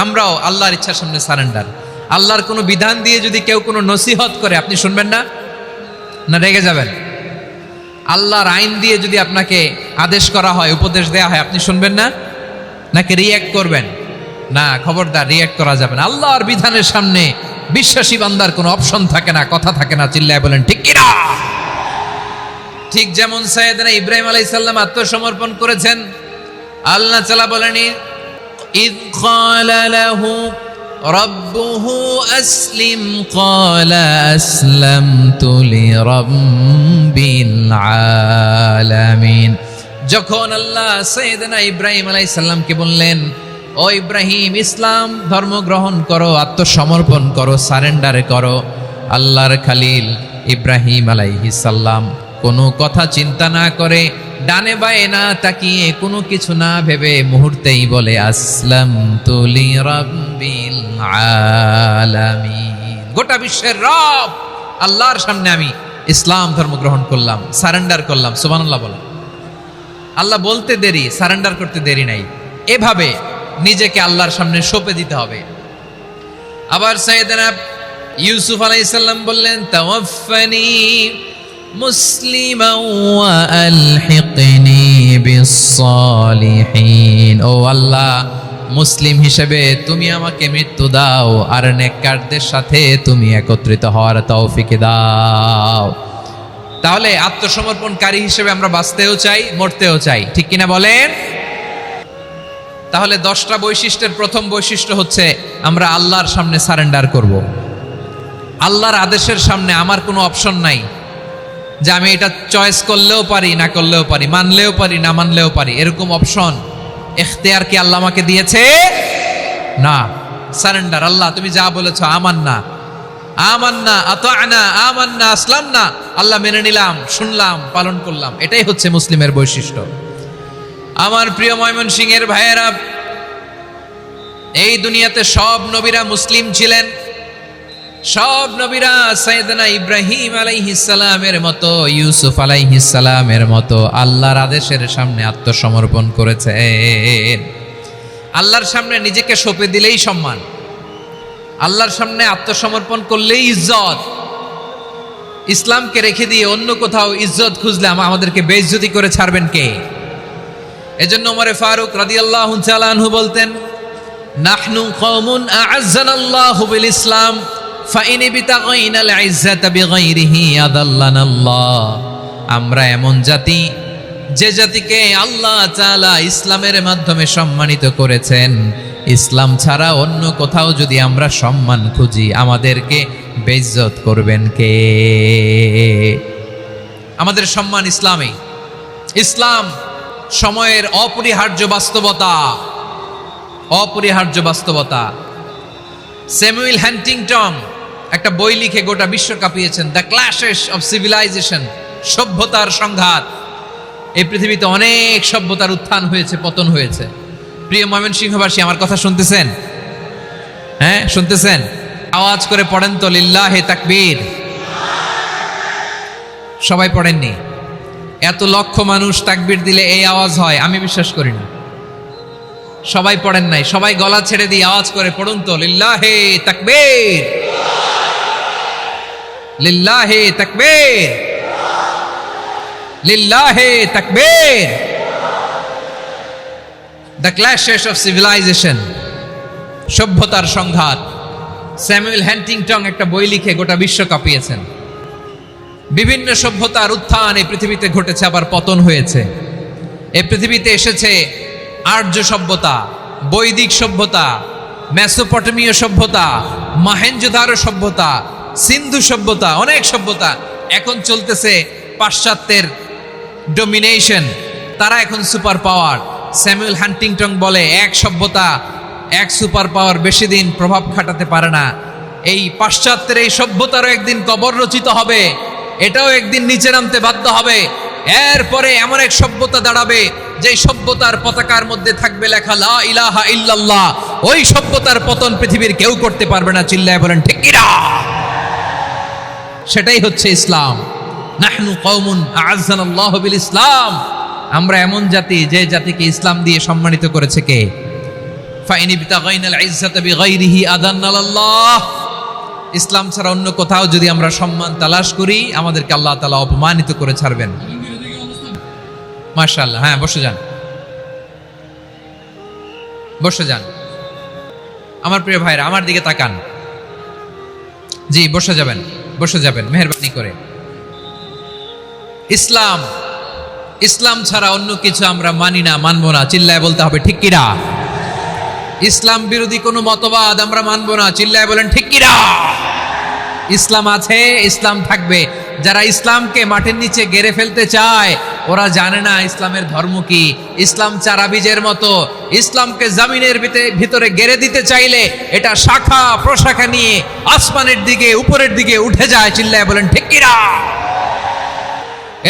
আমরাও আল্লাহর ইচ্ছার সামনে সারেন্ডার। আল্লাহর কোনো বিধান দিয়ে যদি কেউ কোনো নসিহত করে আপনি শুনবেন না? না রেগে যাবেন? আল্লাহর আইন দিয়ে যদি আপনাকে আদেশ করা হয়, উপদেশ দেয়া হয়, আপনি শুনবেন না? নাকি রিয়্যাক্ট করবেন? না, খবরদার, রিয়্যাক্ট করা যাবে না। আল্লাহর বিধানের সামনে বিশ্বাসী বান্দার কোনো অপশন থাকে না, কথা থাকে না। চিল্লায় বলেন ঠিক কিনা? ঠিক যেমন সাইয়েদনা ইব্রাহিম আলাইহিস সালাম আত্মসমর্পণ করেছেন। আল্লাহ তাআলা বলেনি ইয ক্বালা লাহু রাব্বুহু আসলিম ক্বালা আসলামতু লিরাব্বিল আলামিন। যখন আল্লাহ সাইয়েদনা ইব্রাহিম আলাইহিস সালামকে বললেন ও ইব্রাহিম ইসলাম ধর্ম গ্রহণ করো, আত্মসমর্পণ করো, সারেন্ডার করো, আল্লাহর খালিল ইব্রাহিম আলাইহিস সালাম কোনো কথা চিন্তা না করে, ডানে বায়ে না তাকিয়ে, কোনো কিছু না ভেবে মুহূর্তেই বলে আসলামতু লিরাব্বিল আলামিন। গোটা বিশ্বের রব আল্লাহর সামনে আমি ইসলাম ধর্ম গ্রহণ করলাম, সারেন্ডার করলাম। সুবহানাল্লাহ বলেন। আল্লাহ বলতে দেরি, সারেন্ডার করতে দেরি নাই। এভাবে নিজেকে আল্লাহর সামনে সঁপে দিতে হবে। আবার সাইয়েদনা ইউসুফ আলাইহিস সালাম বললেন তাওয়াফফানি মুসলিমান ওয়া আলহিকনি বিস-সালিহিন। ও আল্লাহ, মুসলিম হিসেবে তুমি আমাকে মৃত্যু দাও আর নেককারদের সাথে তুমি একত্রিত হওয়ার তৌফিক দাও। তাহলে আত্মসমর্পণকারী হিসেবে আমরা বাঁচতেও চাই, মরতেও চাই। ঠিক কিনা বলেন? তাহলে 10টা বৈশিষ্ট্যের প্রথম বৈশিষ্ট্য হচ্ছে আমরা আল্লাহর সামনে সারেন্ডার করব। আল্লাহর আদেশের সামনে আমার কোনো অপশন নাই যে আমি এটা চয়েস করলেও পারি, না করলেও পারি, মানলেও পারি, না মানলেও পারি। এরকম অপশন ইখতিয়ার কি আল্লাহ আমাকে দিয়েছে? না। সারেন্ডার। আল্লাহ তুমি যা বলেছো আমান্না, আমান্না, আতা'না, আমান্না, আসলামনা। আল্লাহ মেনে নিলাম, শুনলাম, পালন করলাম। এটাই হচ্ছে মুসলিমের বৈশিষ্ট্য। আমার প্রিয় ময়মনসিংহের ভাইয়েরা, এই দুনিয়াতে সব নবীরা মুসলিম ছিলেন। সব নবীরা সাইয়েদনা ইব্রাহিম আলাইহিস সালামের মতো, ইউসুফ আলাইহিস সালামের মতো আল্লাহর আদেশের সামনে আত্মসমর্পণ করেছেন। আল্লাহর সামনে নিজেকে সঁপে দিলেই সম্মান, আল্লাহর সামনে আত্মসমর্পণ করলেই ইজ্জত। ইসলামকে রেখে দিয়ে অন্য কোথাও ইজ্জত খুঁজলে আমাদেরকে বেইজ্জতি করে ছাড়বেন কে? এজন্য ওমরে ফারুক রাদিয়াল্লাহু তাআলা আনহু বলতেন নাহনু কওমুন আ'আজ্জানাল্লাহু বিল ইসলাম ফাইন বিতাগাইনাল ইজ্জাতা বিগাইরিহি আদাল্লানাল্লাহ। আমরা এমন জাতি যে জাতিকে আল্লাহ তাআলা ইসলামের মাধ্যমে সম্মানিত করেছেন। ইসলাম ছাড়া অন্য কোথাও যদি আমরা সম্মান খুঁজি আমাদেরকে বেইজ্জত করবেন কে? আমাদের সম্মান ইসলামে। ইসলাম সময়ের অপরিহার্য বাস্তবতা, অপরিহার্য বাস্তবতা। স্যামুয়েল হ্যান্টিংটন একটা বই লিখে গোটা বিশ্ব কাঁপিয়েছেন, দ্য ক্ল্যাশেস অফ সিভিলাইজেশন, সভ্যতার সংঘাত। এই পৃথিবীতে অনেক সভ্যতার উত্থান হয়েছে, পতন হয়েছে। প্রিয় ময়মনসিংহবাসী, আমার কথা শুনতেছেন? হ্যাঁ, শুনতেছেন? আওয়াজ করে পড়েন তো লিল্লাহে তাকবীর। সবাই পড়েননি? এত লক্ষ মানুষ তাকবীর দিলে এই আওয়াজ হয়? আমি বিশ্বাস করি না। সবাই পড়েন নাই। সবাই গলা ছেড়ে দিয়ে আওয়াজ করে পড়ুন তো লিল্লাহে তাকবীর, লিল্লাহে তাকবীর, লিল্লাহে তাকবীর। দ্য ক্ল্যাশেস অফ সিভিলাইজেশন, সভ্যতার সংঘাত। স্যামুয়েল হ্যান্টিংটন একটা বই লিখে গোটা বিশ্ব কাঁপিয়েছেন। বিভিন্ন সভ্যতার উত্থান এই পৃথিবীতে ঘটেছে, আবার পতন হয়েছে। এই পৃথিবীতে এসেছে আর্য সভ্যতা, বৈদিক সভ্যতা, মেসোপটেমীয় সভ্যতা, মহেঞ্জোদারো সভ্যতা, সিন্ধু সভ্যতা, অনেক সভ্যতা। এখন চলতেছে পাশ্চাত্যের ডোমিনেশন, তারা এখন সুপার পাওয়ার। স্যামুয়েল হান্টিংটন বলে এক সভ্যতা, এক সুপার পাওয়ার বেশি দিন প্রভাব খাটাতে পারে না। এই পাশ্চাত্যের এই সভ্যতারও একদিন কবর রচিত হবে, এটাও একদিন নিচে নামতে বাধ্য হবে। এরপরে এমন এক সভ্যতা দাঁড়াবে যে সভ্যতার পতাকার মধ্যে থাকবে লেখা লা ইলাহা ইল্লাল্লাহ। ওই সভ্যতার পতন পৃথিবীর কেউ করতে পারবে না, চিল্লায় বলেন ঠিক কিনা? সেটাই হচ্ছে ইসলাম। নাহনু কওমুন আ'আজ্জানাল্লাহু বিল ইসলাম, আমরা এমন জাতি যে জাতিকে ইসলাম দিয়ে সম্মানিত করেছে কে? ফাইন ইবতাগাইনাল ইজ্জাতা বিগাইরিহি আদান্নাল্লাহ, ইসলাম ছাড়া অন্য কোথাও যদি আমরা সম্মান তালাশ করি আমাদেরকে আল্লাহ তাআলা অপমানিত করে ছাড়বেন। মাশাআল্লাহ, হ্যাঁ বসে যান, বসে যান। আমার প্রিয় ভাইরা আমার দিকে তাকান। জি বসে যাবেন, বসে যাবেন মেহেরবানি করে। ইসলাম, ইসলাম ছাড়া অন্য কিছু আমরা মানি না, মানবো না, চিল্লায় বলতে হবে ঠিক কিনা? ইসলাম বিরোধী কোনো মতবাদ আমরা মানবো না, চিল্লায় বলেন ঠিক কিনা? ইসলাম আছে, ইসলাম থাকবে। যারা ইসলামকে মাটির নিচে গেড়ে ফেলতে চায় ওরা জানে না ইসলামের ধর্ম কি। ইসলাম চারা বীজের মতো, ইসলামকে জমিনের ভিতরে গেড়ে দিতে চাইলে এটা শাখা প্রশাখা নিয়ে আসমানের দিকে উপরের দিকে উঠে যায়, চিল্লায় বলেন ঠিক কিনা?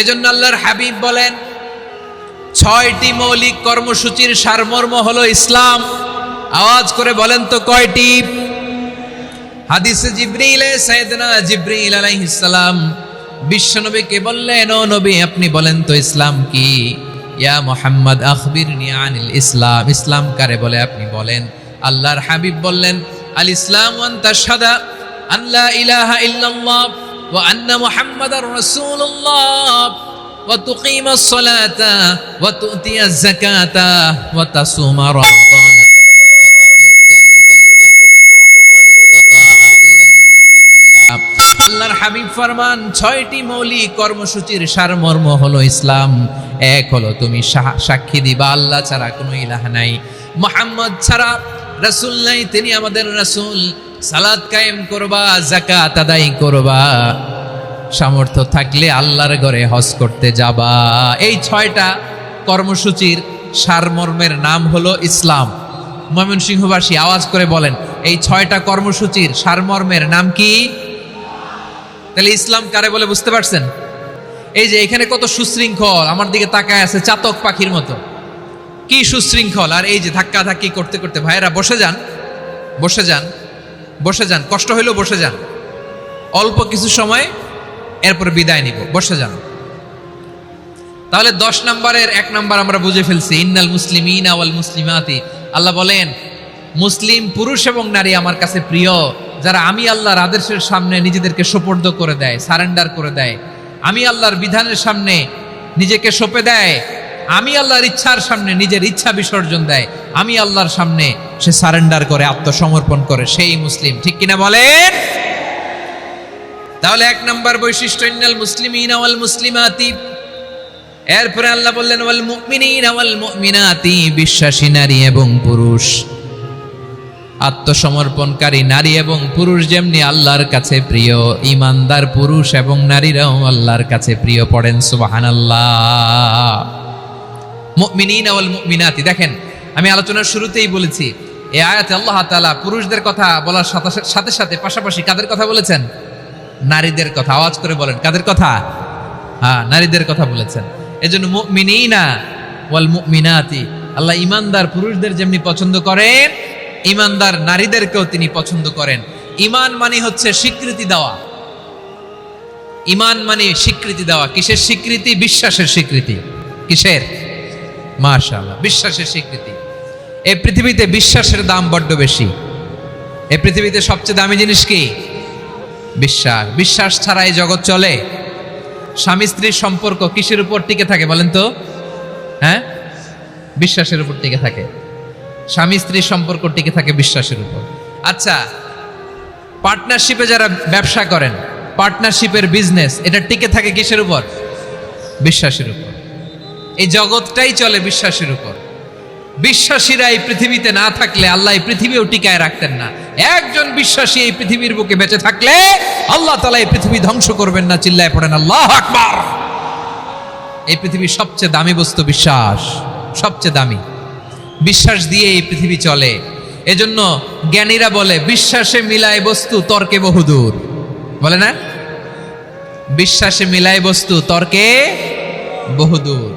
এজন্য আল্লাহর হাবিব বলেন 6টি মৌলিক কর্মসূচির সারমর্ম হলো ইসলাম। আওয়াজ করে বলেন তো কয়টি? হাদিসে জিবরিল, সাইয়েদনা জিবরিল আলাইহিস সালাম বিশ্বনবীকে বললেন, ও নবী আপনি বলেন তো ইসলাম কি? ইয়া মুহাম্মদ আখবিরনি আনিল ইসলাম, ইসলাম কারে বলে আপনি বলেন। আল্লাহর হাবিব বললেন আল ইসলাম আন তাশহাদা আল্লা ইলাহা ইল্লাল্লাহ ওয়া আন্না মুহাম্মাদার রাসূলুল্লাহ ওয়া তুকিমাস সালাতা ওয়া তুতিয়াজ যাকাতা ওয়া তাসুমা রমাদান। আল্লাহর হাবিব ফরমান 6টি মৌলিক কর্মসূচির সারমর্ম হলো ইসলাম। এক হলো তুমি সাক্ষী দিবা আল্লাহ ছাড়া কোনো ইলাহ নাই, মুহাম্মদ ছাড়া রাসূল নাই, তিনি আমাদের রাসূল। সালাত কায়েম করবা, যাকাত আদায় করবা, সামর্থ্য থাকলে আল্লাহর ঘরে হজ করতে যাবা। এই 6টা কর্মসূচির সারমর্মের নাম হলো ইসলাম। ময়মনসিংহবাসী আওয়াজ করে বলেন এই 6টা কর্মসূচির সারমর্মের নাম কি? তাহলে ইসলাম কারে বলে বুঝতে পারছেন? এই যে এখানে কত সুশৃঙ্খল, আমার দিকে তাকায় আছে চাতক পাখির মতো, কি সুশৃঙ্খল। আর এই যে ধাক্কা ধাক্কি করতে করতে, ভাইয়েরা বসে যান, বসে যান, বসে যান, কষ্ট হইলেও বসে যান, অল্প কিছু সময় এরপর বিদায় নিব, বসে যান। তাহলে 10 নম্বরের 1 নম্বর আমরা বুঝে ফেলছি, ইন্নাল মুসলিমিনা ওয়াল মুসলিমাতি। আল্লাহ বলেন মুসলিম পুরুষ এবং নারী আমার কাছে প্রিয়, যারা আমি আল্লাহর আদেশের সামনে নিজেদেরকে সোপর্দ করে দেয়, সারেন্ডার করে দেয়, আমি আল্লাহর বিধানের সামনে নিজেকে সঁপে দেয়, আমি আল্লাহর ইচ্ছার সামনে নিজের ইচ্ছা বিসর্জন দেয়, আমি আল্লাহর সামনে সে সারেন্ডার করে, আত্মসমর্পণ করে, সেই মুসলিম। ঠিক কিনা বলেন? তাহলে 1 নম্বর বৈশিষ্ট্য ইন্নাল মুসলিমিনা ওয়াল মুসলিমাতি। এরপরে আল্লাহ বললেন ওয়াল মুমিনিনা ওয়াল মুমিনাতি, বিশ্বাসী নারী এবং পুরুষ, আত্মসমর্পণকারী নারী এবং পুরুষ যেমনি আল্লাহর কাছে প্রিয়, ইমানদার পুরুষ এবং নারীরাও আল্লাহর কাছে প্রিয়। পড়েন সুবহানাল্লাহ। মুমিনিনা ওয়াল মুমিনাতি, দেখেন আমি আলোচনার শুরুতেই বলেছি এই আয়াতে আল্লাহ তাআলা পুরুষদের কথা বলার সাথে সাথে পাশাপাশি কাদের কথা বলেছেন? নারীদের কথা। আওয়াজ করে বলেন কাদের কথা? হ্যাঁ, নারীদের কথা বলেছেন। এজন্য মুমিনিনা ওয়াল মুমিনাতি, আল্লাহ ইমানদার পুরুষদের যেমনি পছন্দ করেন ইমানদার নারীদেরকেও তিনি পছন্দ করেন। ঈমান মানে হচ্ছে স্বীকৃতি দেওয়া। ঈমান মানে স্বীকৃতি দেওয়া। কিসের স্বীকৃতি? বিশ্বাসের স্বীকৃতি। কিসের? মাশাআল্লাহ, বিশ্বাসের স্বীকৃতি। এই পৃথিবীতে বিশ্বাসের দাম বড্ড বেশি। এই পৃথিবীতে সবচেয়ে দামি জিনিস কি? বিশ্বাস। বিশ্বাস ছাড়া এই জগৎ চলে? স্বামী স্ত্রীর সম্পর্ক কিসের উপর টিকে থাকে বলেন তো? হ্যাঁ, বিশ্বাসের উপর টিকে থাকে। স্বামী স্ত্রীর সম্পর্ক টিকে থাকে বিশ্বাসের উপর। আচ্ছা, পার্টনারশিপে যারা ব্যবসা করেন, পার্টনারশিপের বিজনেস, এটা টিকে থাকে কিসের উপর? বিশ্বাসের উপর। এই জগৎটাই চলে বিশ্বাসের উপর। বিশ্বাসীরা এই পৃথিবীতে না থাকলে আল্লাহ এই পৃথিবীও টিকায় রাখতেন না। একজন বিশ্বাসী এই পৃথিবীর বুকে বেঁচে থাকলে আল্লাহ তাআলা এই পৃথিবী ধ্বংস করবেন না। চিল্লায় পড়েন আল্লাহু আকবার। এই পৃথিবীর সবচেয়ে দামি বস্তু বিশ্বাস, সবচেয়ে দামি। বিশ্বাস দিয়ে এই পৃথিবী চলে। এজন্য জ্ঞানীরা বলে বিশ্বাসে মিলায় বস্তু তর্কে বহুদূর, বলে না? বিশ্বাসে মিলায় বস্তু তর্কে বহুদূর।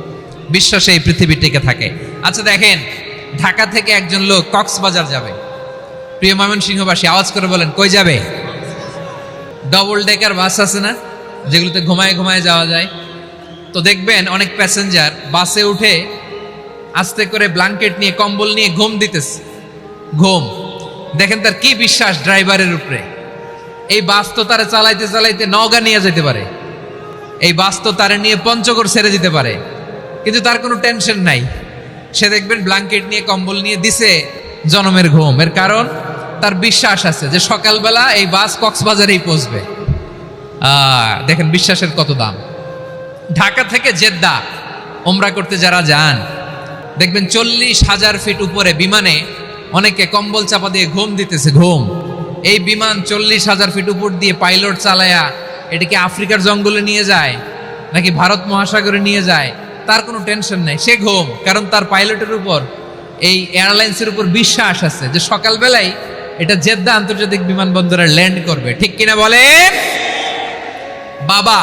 বিশ্বাসে এই পৃথিবী টিকে থাকে। আচ্ছা দেখেন, ঢাকা থেকে একজন লোক কক্সবাজার যাবে। প্রিয় ময়মনসিংহবাসী আওয়াজ করে বলেন কই যাবে? ডবল ডেকার বাস আছে না, যেগুলোতে ঘুমায় ঘুমায় যাওয়া যায়। তো দেখবেন অনেক প্যাসেঞ্জার বাসে উঠে আস্তে করে ব্ল্যাঙ্কেট নিয়ে কম্বল নিয়ে ঘুম দিতেছে। ঘুম দেখেন তার কি বিশ্বাস ড্রাইভারের উপরে। এই বাস তো তারা চালাইতে চালাইতে নওগাঁ নিয়ে যেতে পারে, এই বাস তো তারা নিয়ে পঞ্চগড় ছেড়ে দিতে পারে, কিন্তু তার কোনো টেনশন নাই। সে দেখবেন ব্ল্যাঙ্কেট নিয়ে কম্বল নিয়ে দিছে জনমের ঘুম। এর কারণ তার বিশ্বাস আছে যে সকালবেলা এই বাস কক্সবাজারেই পৌঁছবে। দেখেন বিশ্বাসের কত দাম। ঢাকা থেকে জেদ্দা ওমরা করতে যারা যান দেখবেন 40,000 ফিট উপরে বিমানে অনেকে কম্বল চাপা দিয়ে ঘুম দিতেছে। ঘুম এই বিমান 40,000 ফিট উপর দিয়ে পাইলট চালায়া এটাকে আফ্রিকার জঙ্গলে নিয়ে যায় নাকি ভারত মহাসাগরে নিয়ে যায়, তার কোনো টেনশন নাই। সে ঘুম, কারণ তার পাইলটের উপর, এই এয়ারলাইন্সের উপর বিশ্বাস আছে যে সকালবেলায় এটা জেদ্দা আন্তর্জাতিক বিমানবন্দরে ল্যান্ড করবে। ঠিক কিনা বলেন? বাবা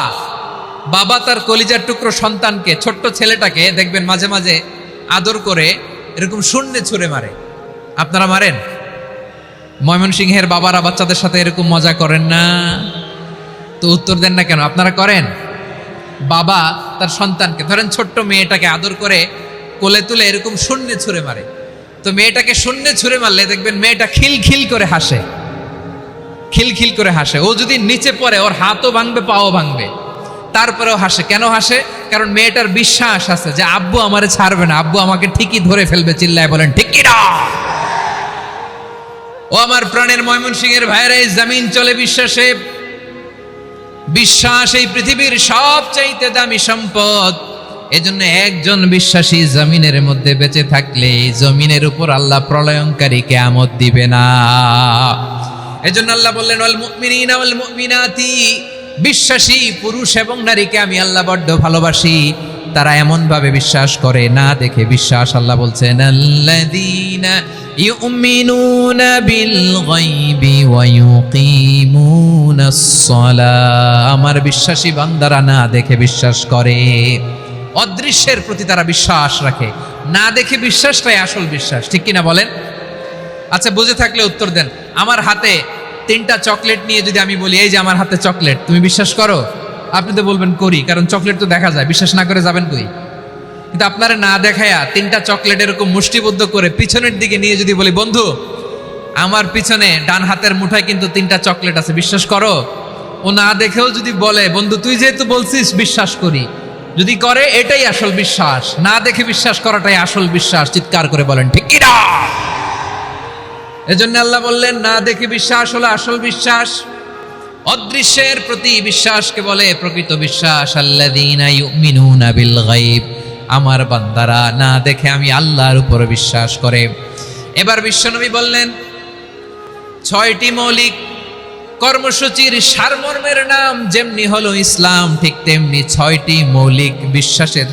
বাবা তার কলিজার টুকরো সন্তানকে, ছোট্ট ছেলেটাকে দেখবেন মাঝে মাঝে আদর করে এরকম শূন্যে ছুঁড়ে মারে। আপনারা মারেন? ময়মনসিংহের বাবারা বাচ্চাদের সাথে এরকম মজা করেন না? তো উত্তর দেন না কেন? আপনারা করেন? বাবা তার সন্তানকে, ধরেন ছোট্ট মেয়েটাকে আদর করে কোলে তুলে এরকম শূন্যে ছুঁড়ে মারে। তো মেয়েটাকে শূন্যে ছুঁড়ে মারলে দেখবেন মেয়েটা খিলখিল করে হাসে, খিলখিল করে হাসে। ও যদি নিচে পড়ে ওর হাতও ভাঙবে, পাও ভাঙবে, তারপরেও হাসে। কেন হাসে? কারণ মেয়েটার বিশ্বাস আছে যে আব্বু আমারে ছাড়বে না, আব্বু আমাকে ঠিকই ধরে ফেলবে। চিল্লায় বলেন ঠিক কি না? ও আমার প্রাণের ময়মনসিংহের ভাইরা, এই জমিন চলে বিশ্বাসে। বিশ্বাস এই পৃথিবীর সবচাইতে দামি সম্পদ। এজন্য একজন বিশ্বাসী জমিনের মধ্যে বেঁচে থাকলে জমিনের উপর আল্লাহ প্রলয়ঙ্কারী কিয়ামত দিবে না। এজন্য আল্লাহ বললেন ওয়াল মুমিনিনা ওয়াল মুমিনাতি, বিশ্বাসী পুরুষ এবং নারীকে আমি আল্লাহ বড্ড ভালোবাসি। তারা এমন ভাবে বিশ্বাস করে না দেখে বিশ্বাস। আল্লাহ বলছেন আল্লাযীনা ইউমিনুনা বিল গায়বি ওয়া ইউকিমুনাস সালাহ, আমার বিশ্বাসী বান্দারা না দেখে বিশ্বাস করে। অদৃশ্যের প্রতি তারা বিশ্বাস রাখে, না দেখে বিশ্বাসটাই আসল বিশ্বাস। ঠিক কিনা বলেন? আচ্ছা বুঝে থাকলে উত্তর দেন। আমার হাতে 3টা চকলেট নিয়ে যদি আমি বলি এই যে আমার হাতে চকলেট, তুমি বিশ্বাস করো? আপনি তো বলবেন করি, কারণ চকলেট তো দেখা যায়। বিশ্বাস না করে যাবেন কই? কিন্তু আপনারা না দেখায়া 3টা চকলেট এরকম মুষ্টিবদ্ধ করে পিছনের দিকে নিয়ে যদি বলি বন্ধু আমার পিছনে ডান হাতের মুঠায় কিন্তু 3টা চকলেট আছে, বিশ্বাস করো? ও না দেখেও যদি বলে বন্ধু তুই যেহেতু বলছিস বিশ্বাস করি, যদি করে এটাই আসল বিশ্বাস। না দেখে বিশ্বাস করাটাই আসল বিশ্বাস। চিৎকার করে বলেন ঠিক কি না? এজন্য আল্লাহ বললেন না দেখে বিশ্বাস হলো আসল বিশ্বাস। অদৃশ্যের প্রতি বিশ্বাসকে বলে প্রকৃত বিশ্বাস। আল্লাযীনা ইউমিনুনা বিল গায়ব, আমার বান্দারা না দেখে আমি আল্লাহর উপর বিশ্বাস করে। এবার বিশ্বনবী বললেন 6টি মৌলিক কর্মসূচির সারমর্মের নাম যেমনি হলো ইসলাম, ঠিক তেমনি 6টি মৌলিক বিশ্বাসের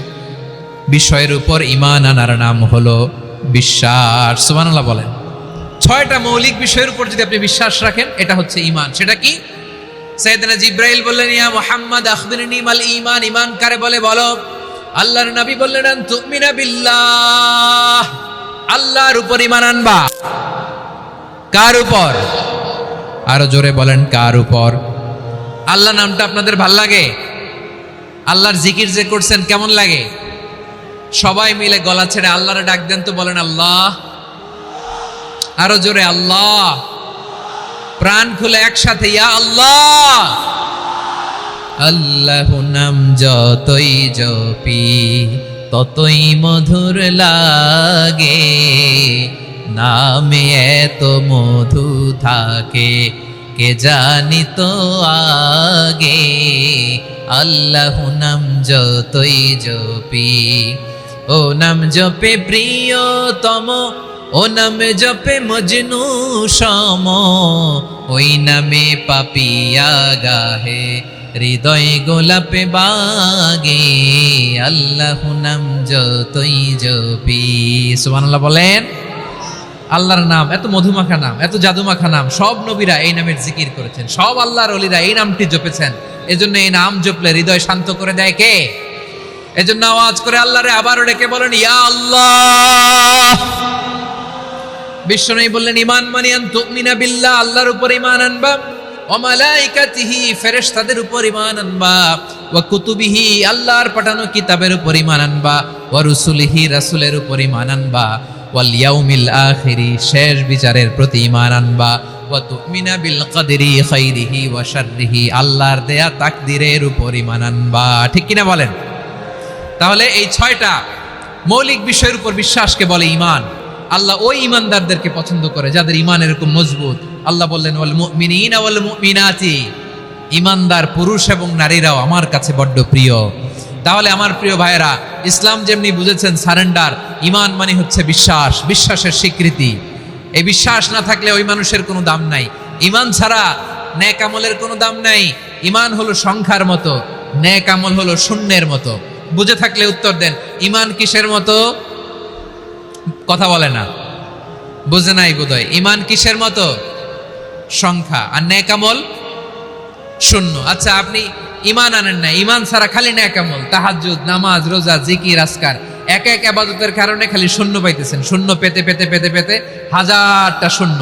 বিষয়ের উপর ঈমান আনার নাম হলো বিশ্বাস। সুবহানাল্লাহ বলেন। 6টা মৌলিক বিষয়ের উপর যদি আপনি বিশ্বাস রাখেন এটা হচ্ছে ঈমান। সেটা কি? সাইয়েদনা জিবরাইল বললেন ইয়া মুহাম্মদ আখবিরনি মাল ঈমান, ঈমান কারে বলে বলো। আল্লাহর নবী বললেন আন তুমিনা বিল্লাহ, আল্লাহর উপর ঈমান আনবা। কার উপর? আরো জোরে বলেন কার উপর? আল্লাহ নামটা আপনাদের ভাল লাগে? আল্লাহর জিকির যে করছেন কেমন লাগে? সবাই মিলে গলা ছেড়ে আল্লাহরে ডাক দেন তো, বলেন আল্লাহ। আরো জোরে আল্লাহ। প্রাণ খুলে একসাথে ইয়া আল্লাহ। আল্লাহ নাম যতই জপি ততই মধুর লাগে, নামে এত মধু থাকে কে জানি তো আগে। আল্লাহ নাম যতই জপি ও নাম জপে প্রিয়তম, ও নাম জপে মজনু সম, ওই নামে পাপিয়া গাহে হৃদয় গোলাপে বাগে, আল্লাহু নাম যতই জপি। সুবহানাল্লাহ বলেন। আল্লাহর নাম এত মধুমাখা নাম, এত জাদুমাখা নাম, সব নবীরা এই নামের জিকির করেছেন, সব আল্লাহর ওলিরা এই নামটি জপেছেন। এজন্য এই নাম জপলে হৃদয় শান্ত করে দেয় কে? এজন্য আওয়াজ করে আল্লাহরে আবারও ডেকে বলেন ইয়া আল্লাহ। বিশ্বনবী বললেন ঈমান মানে আন তুমিনা বিল্লাহ, আল্লাহর উপর ঈমান আনবা, ওয়া মালাইকাতিহি ফেরেশতাদের উপর ঈমান আনবা, ওয়া কুতুবিহি আল্লাহর পাঠানো কিতাবের উপর ঈমান আনবা, ওয়া রুসুলিহি রাসূলের উপর ঈমান আনবা, ওয়াল ইয়াউমিল আখিরি শেষ বিচারের প্রতি ঈমান আনবা, ওয়া তুমিনা বিল কদরি খাইরিহি ওয়া শাররিহি আল্লাহর দেয়া তাকদীরের উপর ঈমান আনবা। ঠিক কিনা বলেন? তাহলে এই 6টা মৌলিক বিষয়ের উপর বিশ্বাসকে বলে ঈমান। আল্লাহ ওই ঈমানদারদেরকে পছন্দ করে যাদের ঈমান এরকম মজবুত। আল্লাহ বললেন ওয়াল মুমিনিনা ওয়াল মুমিনাতি, ঈমানদার পুরুষ এবং নারীরাও আমার কাছে বড্ড প্রিয়। তাহলে আমার প্রিয় ভাইয়েরা, ইসলাম যেমনি বুঝেছেন সারেন্ডার, ঈমান মানে হচ্ছে বিশ্বাস, বিশ্বাসের স্বীকৃতি। এই বিশ্বাস না থাকলে ওই মানুষের কোনো দাম নাই। ঈমান ছাড়া নেক আমলের কোনো দাম নাই। ঈমান হলো সংখ্যার মতো, নেক আমল হলো শূন্যের মতো। বুঝে থাকলে উত্তর দেন, ঈমান কিসের মতো? কথা বলে না, বুঝে নাই বোধহয়। ঈমান কিসের মতো? সংখ্যা। আর নেক আমল শূন্য। আচ্ছা, আপনি ঈমান আনেন না, ঈমান ছাড়া খালি নেক আমল, তাহাজ্জুদ, নামাজ, রোজা, জিকির, আজকার, এক এক ইবাদতের কারণে খালি শূন্য পাইতেছেন। শূন্য পেতে পেতে পেতে পেতে হাজারটা শূন্য।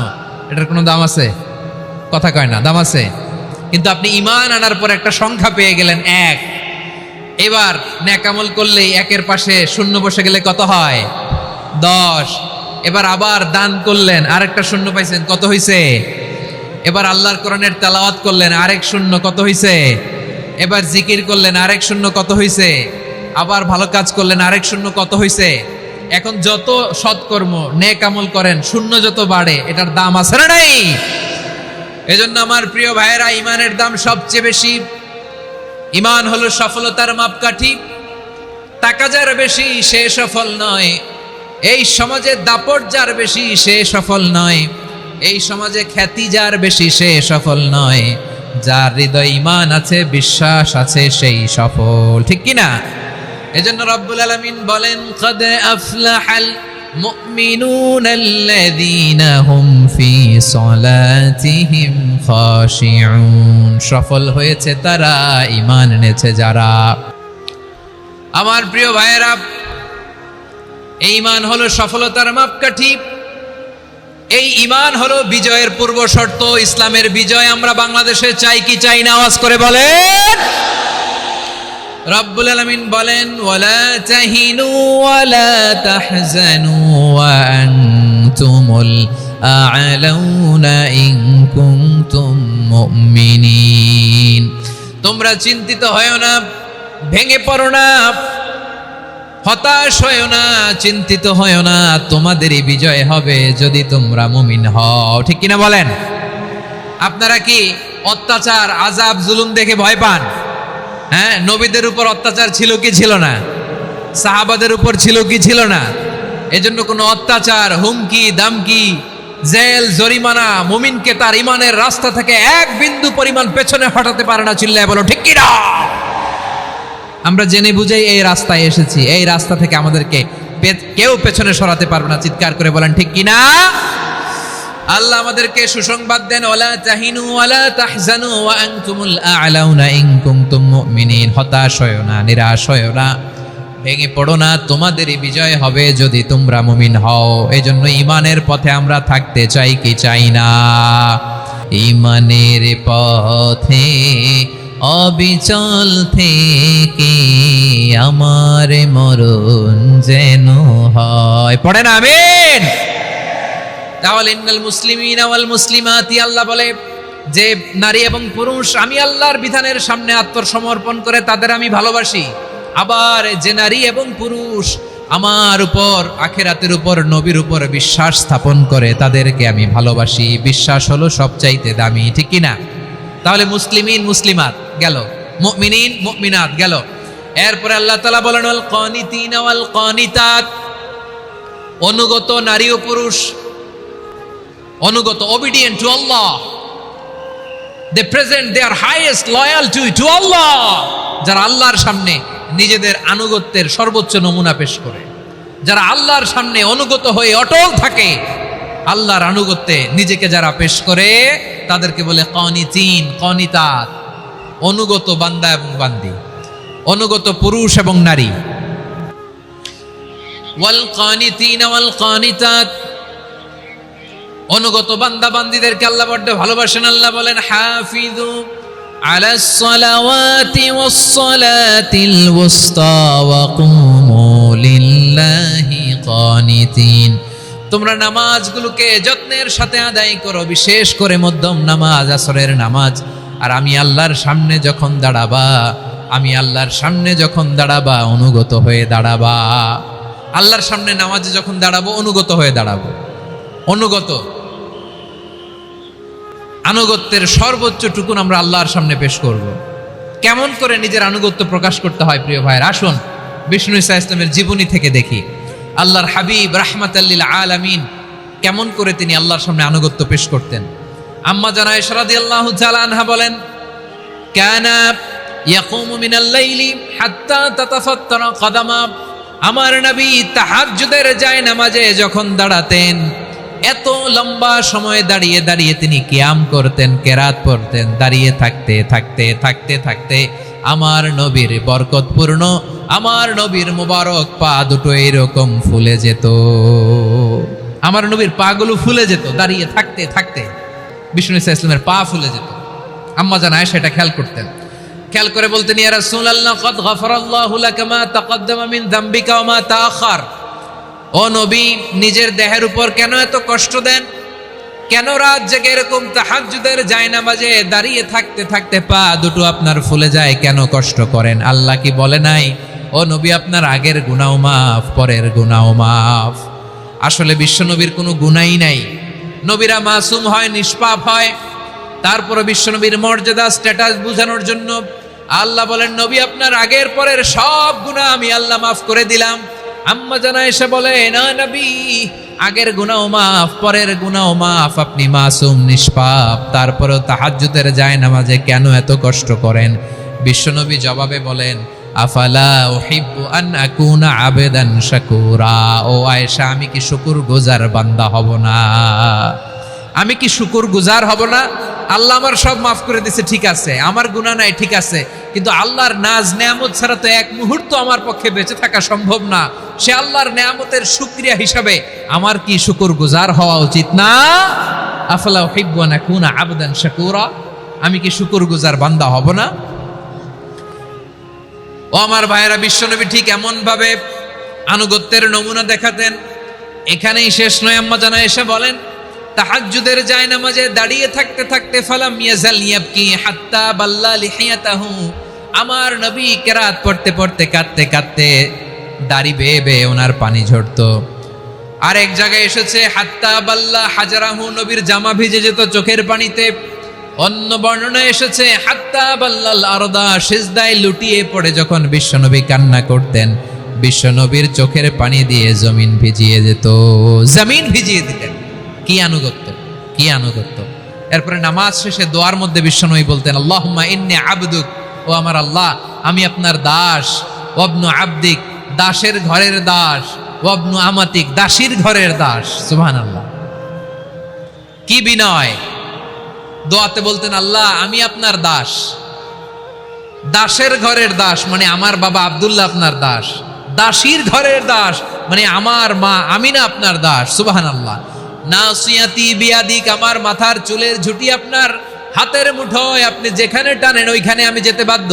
এটার কোনো দাম আছে? কথা কয় না, দাম আছে। কিন্তু আপনি ঈমান আনার পর একটা সংখ্যা পেয়ে গেলেন, এক। এবার নেক আমল করলেই একের পাশে শূন্য বসে গেলে কত হয়? 10। এবার আবার দান করলেন, আরেকটা শূন্য পাইছেন, কত হইছে? এবার আল্লাহর কোরআনের তেলাওয়াত করলেন, আরেক শূন্য, কত হইছে? এবার জিকির করলেন, আরেক শূন্য, কত হইছে? আবার ভালো কাজ করলেন, আরেক শূন্য, কত হইছে? এখন যত সৎকর্ম নেক আমল করেন, শূন্য যত বাড়ে, এটার দাম আছে না নাই? এজন্য আমার প্রিয় ভাইয়েরা, ঈমানের দাম সবচেয়ে বেশি। ঈমান হলো সফলতার মাপকাঠি। টাকা যার বেশি সে সফল নয়, এই সমাজে দাপট যার বেশি সে সফল নয়, এই সমাজে খ্যাতি যার বেশি সে সফল নয়, যার হৃদয়ে ঈমান আছে, বিশ্বাস আছে, সেই সফল। ঠিক কি না? এজন্য রব্বুল আলামিন বলেন ক্বাদ আফলাহাল মুমিনুনাল্লাযীনা হুম ফি সলাতিহিম খাশিউন, সফল হয়েছে তারা, ঈমান এনেছে যারা। আমার প্রিয় ভাইয়েরা, এই ঈমান হলো সফলতার মাপকাঠি। এই ঈমান হলো বিজয়ের পূর্ব শর্ত। ইসলামের বিজয় আমরা বাংলাদেশে চাই কি চাই না? আওয়াজ করে বলেন। রব্বুল আলামিন বলেন ওয়ালা তাহিনু ওয়ালা তাহজানু ওয়া আনতুমুল আ'লাউনা ইন কুনতুম মুমিনিন, তোমরা চিন্তিত হয়ো না, ভেঙে পড়ো না, হতাশ হয়ো না, চিন্তিত হয়ো না, তোমাদেরই বিজয় হবে যদি তোমরা মুমিন হও। ঠিক কিনা বলেন? আপনারা কি অত্যাচার, আযাব, জুলুম দেখে ভয় পান? হ্যাঁ, নবীদের উপর অত্যাচার ছিল কি ছিল না? সাহাবাদের উপর ছিল কি ছিল না? এজন্য কোনো অত্যাচার, হুমকি, দামকি, জেল, জরিমানা মুমিনকে তার ঈমানের রাস্তা থেকে এক বিন্দু পরিমাণ পেছনে হটাতে পারে না। চিল্লায় বলো ঠিক কিনা? আমরা জেনে বুঝেই এই রাস্তায় এসেছি, এই রাস্তা থেকে আমাদেরকে কেউ পেছনে সরাতে পারবে না। চিৎকার করে বলেন ঠিক কিনা? আল্লাহ আমাদেরকে সুসংবাদ দেন ওয়ালা তাহিনু ওয়ালা তাহজানু ওয়া আনতুমুল আ'লাউনা ইন কুনতুম মুমিনিন, হতাশ হয়ো না, নিরাশ হয়ো না, ভেঙে পড়ো না, তোমাদেরই বিজয় হবে যদি তোমরা মুমিন হও। এজন্য ঈমানের পথে আমরা থাকতে চাই কি চাই না? ঈমানের পথে অবিচল থেকে আমার মরণ যেন হয়। পড়েন আমিন। তাহলে ইন্নাল মুসলিমিনা ওয়াল মুসলিমাতি, আল্লাহ বলে যে নারী এবং পুরুষ আমি আল্লাহর বিধানের সামনে আত্মসমর্পণ করে তাদের আমি ভালোবাসি। আবার যে নারী এবং পুরুষ আমার উপর, আখিরাতের উপর, নবীর উপর বিশ্বাস স্থাপন করে তাদেরকে আমি ভালোবাসি। বিশ্বাস হলো সবচাইতে দামি। ঠিক কিনা? তাহলে মুসলিমিন মুসলিমাত গেল, মুমিনিন মুমিনাত গেল। এরপরে আল্লাহ তাআলা বলেন ওয়াল কানিতিনা ওয়াল কানিতাত, অনুগত নারী ও পুরুষ, অনুগত, obedient to Allah, they present their highest loyalty to Allah, যারা আল্লাহর সামনে নিজেদের আনুগত্যের সর্বোচ্চ নমুনা পেশ করে, যারা আল্লাহর সামনে অনুগত হয়ে অটল থাকে, আল্লাহর আনুগত্যে নিজেকে যারা পেশ করে তাদেরকে বলে কানিতিন, কানিতাত, অনুগত বান্দা এবং বান্দি, অনুগত পুরুষ এবং নারী। ওয়াল কানিতিন ওয়াল কানিতাত, অনুগত বান্দা বান্দীদেরকে আল্লাহ বড় ভালোবাসেন। আল্লাহ বলেন হাফিজু আলাস সালাওয়াতি ওয়াস সালাতিল ওয়াসতা ওয়া কুমু লিল্লাহি কানিতিন, তোমরা নামাজগুলোকে যত্নের সাথে আদায় করো, বিশেষ করে মধ্যম নামাজ, আসরের নামাজ। আর আমি আল্লাহর সামনে যখন দাঁড়াবা, আমি আল্লাহর সামনে যখন দাঁড়াবা অনুগত হয়ে দাঁড়াবা। আল্লাহর সামনে নামাজে যখন দাঁড়াবো অনুগত হয়ে দাঁড়াবো। অনুগত, আনুগত্যের সর্বোচ্চ টুকুন আমরা আল্লাহর সামনে পেশ করব। কেমন করে নিজের আনুগত্য প্রকাশ করতে হয় প্রিয় ভাইয়ের, আসুন বিষ্ণু ঈসা ইসলামের জীবনী থেকে দেখি। আল্লাহর হাবিব রাহমাতাল লিল আলামিন কেমন করে তিনি আল্লাহর সামনে আনুগত্য পেশ করতেন। আম্মা জানা আয়েশা রাদিয়াল্লাহু তাআলা আনহা বলেন, কানা ইয়াকুমু মিনাল লাইলি হাত্তা তাতাফাত্তারা কদামা, আমার নবী তাহাজ্জুদের যায় নামাজে যখন দাঁড়াতেন, এত লম্বা সময় দাঁড়িয়ে দাঁড়িয়ে তিনি কিয়াম করতেন, কেরাত পড়তেন। দাঁড়িয়ে থাকতে থাকতে থাকতে থাকতে আমার নবীর বরকতপূর্ণ, আমার নবীর মুবারক পা দুটো এরকম ফুলে যেত। আমার নবীর পা গুলো ফুলে যেত দাঁড়িয়ে থাকতে থাকতে, বিষ্ণু ঈসা ইসলামের পা ফুলে যেত। আম্মা জান আয়েশা এটা খেয়াল করতেন। খেয়াল করে বলতেন, ইয়া রাসূলুল্লাহ কদ গফারাল্লাহু লাকা মা তাকদ্দামা মিন যামবিকা ওয়া মা তাআখার। ও নবী, নিজের দেহের উপর কেন এত কষ্ট দেন? কেন রাত জেগে এরকম তাহাজ্জুদের জায়নামাজে দাঁড়িয়ে থাকতে থাকতে পা দুটো আপনার ফুলে যায়? কেন কষ্ট করেন? আল্লাহ কি বলে নাই, ও নবী আপনার আগের গুনাহ মাফ, পরের গুনাহ মাফ? আসলে বিশ্বনবীর কোনো গুনাহই নাই। নবীরা মাসুম হয়, নিষ্পাপ হয়। তারপরে বিশ্বনবীর মর্যাদা, স্ট্যাটাস বোঝানোর জন্য আল্লাহ বলেন, নবী আপনার আগের পরের সব গুনাহ আমি আল্লাহ মাফ করে দিলাম। আম্মা জানা এসে বলে, না নবী, আগের গুনাহ মাফ, পরের গুনাহ মাফ, আপনি মাসুম, নিষ্পাপ, তারপরেও তাহাজ্জুদের জায়নামাজে কেন এত কষ্ট করেন? বিশ্বনবী জবাবে বলেন, আফালা উহিব্বু আন আকুনা আবেদান শাকুরা। ও আয়েশা, আমি কি শুকরগুজার বান্দা হব না? আমি কি শুকরগুজার হব না? আল্লাহ আমার সব মাফ করে দিয়েছে, ঠিক আছে, আমার গুনাহ নাই, ঠিক আছে, কিন্তু আল্লাহর নাজ নেয়ামত ছাড়া তো এক মুহূর্ত আমার পক্ষে বেঁচে থাকা সম্ভব না। সে আল্লাহর নেয়ামতের শুকরিয়া হিসাবে আমার কি শুকরগুজার হওয়া উচিত না? আফালা উহিব্বু আন আকুনা আবদান শাকুরা, আমি কি শুকরগুজার বান্দা হব না? ও আমার ভাইয়েরা, বিশ্বনবী ঠিক এমন ভাবে আনুগত্যের নমুনা দেখাতেন। এখানেই শেষ নয়, আম্মা জানা এসে বলেন, তাহাজ্জুদের জায়নামাজে দাঁড়িয়ে থাকতে থাকতে ফালাম ইয়াজাল ইয়াবকি হাত্তা বাল্লা লিহিয়াতাহু, আমার নবী কেরাত পড়তে পড়তে কাঁদতে কাঁদতে দাড়ি বেয়ে বেয়ে ওনার পানি ঝরতো। আর এক জায়গায় এসেছে হাত্তা বাল্লা হাজারাহু, নবীর জামা ভিজে যেত চোখের পানিতে। অন্য বর্ণনায় এসেছে হাত্তা বাল্লাল আরদা, সিজদায় লুটিয়ে পড়ে যখন বিশ্বনবী কান্না করতেন, বিশ্বনবীর চোখের পানি দিয়ে জমিন ভিজিয়ে যেত, জমিন ভিজিয়ে দিতেন। কি আনুগত্য, কি আনুগত্য! এরপরে নামাজ শেষে দোয়ার মধ্যে বিশ্বনবী বলতেন, আল্লাহুম্মা ইন্নী আবদুক, ও আমার আল্লাহ, আমি আপনার দাস। ওয়াবনু আবদিক, দাসের ঘরের দাস। ওয়াবনু আমাতিক, দাসীর ঘরের দাস। সুবহানাল্লাহ, কি বিনয়! দোয়াতে বলতেন, আল্লাহ আমি আপনার দাস। দাসের ঘরের দাস মানে আমার বাবা আব্দুল্লাহ আপনার দাস। দাসীর ঘরের দাস মানে আমার মা আমিনা আপনার দাস। সুবহানাল্লাহ। নাসিয়াতি বিয়াদিক, আমার মাথার চুলের ঝুঁটি আপনার হাতের মুঠোয়, আপনি যেখানে টানেন ওইখানে আমি যেতে বাধ্য।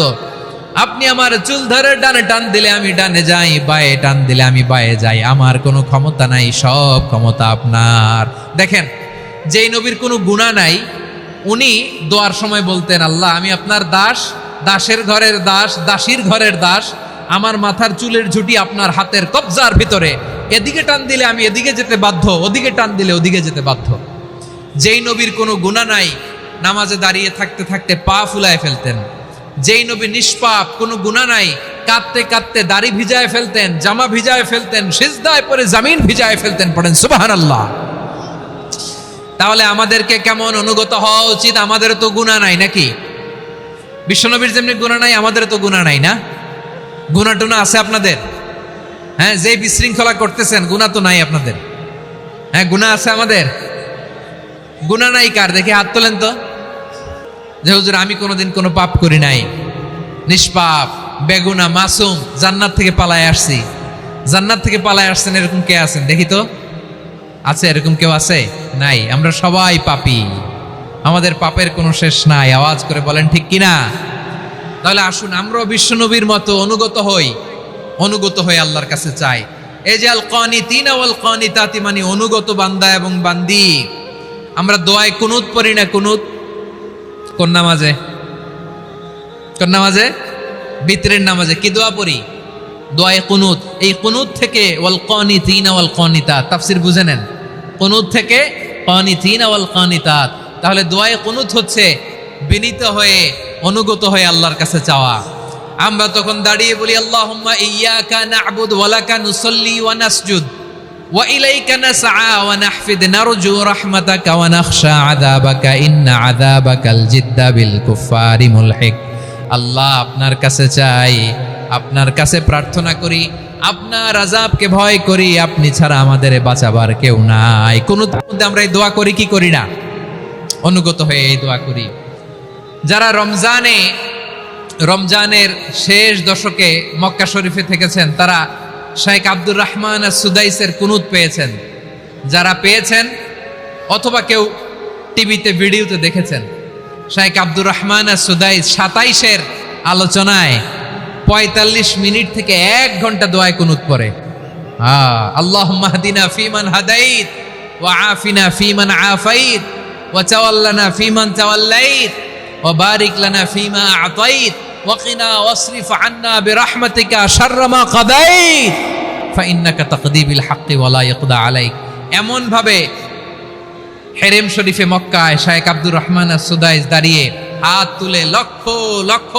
আপনি আমার চুল ধরে ডানে টান দিলে আমি ডানে যাই, বায়ে টান দিলে আমি বায়ে যাই, আমার কোনো ক্ষমতা নাই, সব ক্ষমতা আপনার। দেখেন, যেই নবীর কোনো গুনাহ নাই, উনি দোয়ার সময় বলতেন, আল্লাহ আমি আপনার দাস, দাসের ঘরের দাস, দাসীর ঘরের দাস, আমার মাথার চুলের ঝুঁটি আপনার হাতের কবজার ভিতরে, এদিকে টান দিলে আমি এদিকে যেতে বাধ্য, ওদিকে টান দিলে ওদিকে যেতে বাধ্য। যেই নবীর কোনো গুনাহ নাই, নামাজে দাঁড়িয়ে থাকতে থাকতে পা ফুলায় ফেলতেন। যেই নবী নিষ্পাপ, কোনো গুনাহ নাই, কাঁদতে কাঁদতে দাড়ি ভিজায় ফেলতেন, জামা ভিজায় ফেলতেন, সিজদায় পরে জমিন ভিজায় ফেলতেন। পড়েন সুবহানাল্লাহ। তাহলে আমাদেরকে কেমন অনুগত হওয়া উচিত? আমাদের তো গুনাহ নাই নাকি? বিশ্বনবীর যেমনি গুনাহ নাই, আমাদের তো গুনাহ নাই না? গুনাহ টুনা আছে আপনাদের? হ্যাঁ, যে বিশৃঙ্খলা করতেছেন গুনাহ তো নাই আপনাদের? হ্যাঁ, গুনাহ আছে আমাদের? গুনাহ নাই কার? দেখি হাত তোলেন তো, যে হুজুর আমি কোনোদিন কোনো পাপ করি নাই, নিষ্পাপ, বেগুনা, মাসুম, জান্নাত থেকে পালায় আসছি। জান্নাত থেকে পালায় আসছেন এরকম কে আছেন দেখি তো? আছে এরকম কেউ? আছে? নাই। আমরা সবাই পাপী, আমাদের পাপের কোনো শেষ নাই। আওয়াজ করে বলেন ঠিক কিনা? তাহলে আসুন আমরাও বিশ্বনবীর মতো অনুগত হই, অনুগত হয়ে আল্লাহর কাছে চাই। এই যে আল কানিতিনা ওয়াল কানিতাতি, মানে অনুগত বান্দা এবং বান্দি। আমরা দোয়ায় কুনুত পড়ি না? কুনুত কোন নামাজে? কোন নামাজে? বিতরের নামাজে কি দোয়া পড়ি? দোয়ায়ে কুনুত। এই কুনুত থেকে ওয়াল কানিতিনা ওয়াল কানিতাত, তাফসীর বুঝে নেন। কুনুত থেকে কানিতিনা ওয়াল কানিতাত। তাহলে দোয়ায়ে কুনুত হচ্ছে বিনীত হয়ে, অনুগত হয়ে আল্লাহর কাছে চাওয়া। আমরা তখন দাঁড়িয়ে বলি আল্লাহুম্মা ইয়্যাকা না'বুদু ওয়া লাকা নুসাল্লি ওয়া নাসজুদ ওয়া ইলাইকা নাসআ ওয়া নাহফিদ নারজু রাহমাতাকা ওয়া নাখশা আযাবাকা ইন্না আযাবাকাল জিদ্দা বিল কুফফারি মুলহিক। আল্লাহ, আপনার কাছে চাই, আপনার কাছে প্রার্থনা করি, আপনার আযাবকে ভয় করি, আপনি ছাড়া আমাদের বাঁচাবার কেউ নাই। কুনুত মধ্যে আমরা এই দোয়া করি কি করি না? অনুগত হয়ে এই দোয়া করি। যারা রমজানের শেষ দশকে মক্কা শরীফে থেকেছেন, তারা শেখ আব্দুর রহমান সুদাইসের কুনুত পেয়েছেন। যারা পেয়েছেন অথবা কেউ টিভিতে ভিডিওতে দেখেছেন, শেখ আব্দুর রহমান সুদাইস 27-এর আলোচনায় 45 মিনিট থেকে 1 ঘন্টা দোয়ায় কুনুত পড়ে। আল্লাহুম্মা হদিনা ফিমান হাদাইত ওয়া আফিনা ফিমান আফাইত ওয়া তাওয়াল্লানা ফিমান তাওয়াল্লাইত ওয়া বারিক লানা ফিমা আতাইত ওয়া কিনা ওয়াসরিফ আন্না বিরহমাতিকা শাররা মা কাদাইত ফাইন্নাকা তাকদি বিল হাক্কি ওয়া লা ইয়াকদা আলাইক। এমন ভাবে হেরেম শরীফে মক্কায় শেখ আব্দুর রহমান সুদাইস দাঁড়িয়ে হাত তুলে লক্ষ লক্ষ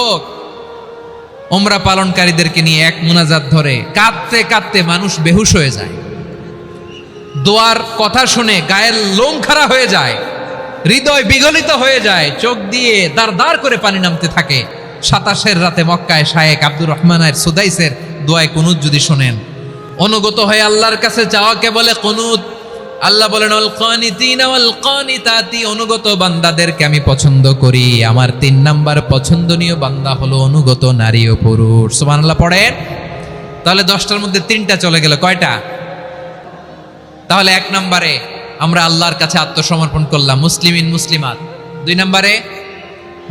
উমরা পালনকারীদেরকে নিয়ে এক মুনাজাত ধরে কাঁদতে কাঁদতে মানুষ বেহুশ হয়ে যায়। দোয়ার কথা শুনে গায়ের লোম খাড়া হয়ে যায়, হৃদয় বিগলিত হয়ে যায়, চোখ দিয়ে দাঁড় দাঁড় করে পানি নামতে থাকে। 27-এর রাতে মক্কায় শেখ আব্দুর রহমান সুদাইসের দোয়ায় কুনুত যদি শোনেন, অনুগত হয়ে আল্লাহর কাছে চাওয়াকে বলে কুনুত। আল্লাহ বলেন আল কানিতিনা ওয়াল কানিতাতি, অনুগত বান্দাদেরকে আমি পছন্দ করি। আমার 3 নাম্বার পছন্দনীয় বান্দা হলো অনুগত নারী ও পুরুষ। সুবহানাল্লাহ পড়েন। তাহলে 10টার মধ্যে 3টা চলে গেল, কয়টা? তাহলে 1 নম্বরে আমরা আল্লাহর কাছে আত্মসমর্পণ করলাম, মুসলিমিন মুসলিমাত। 2 নম্বরে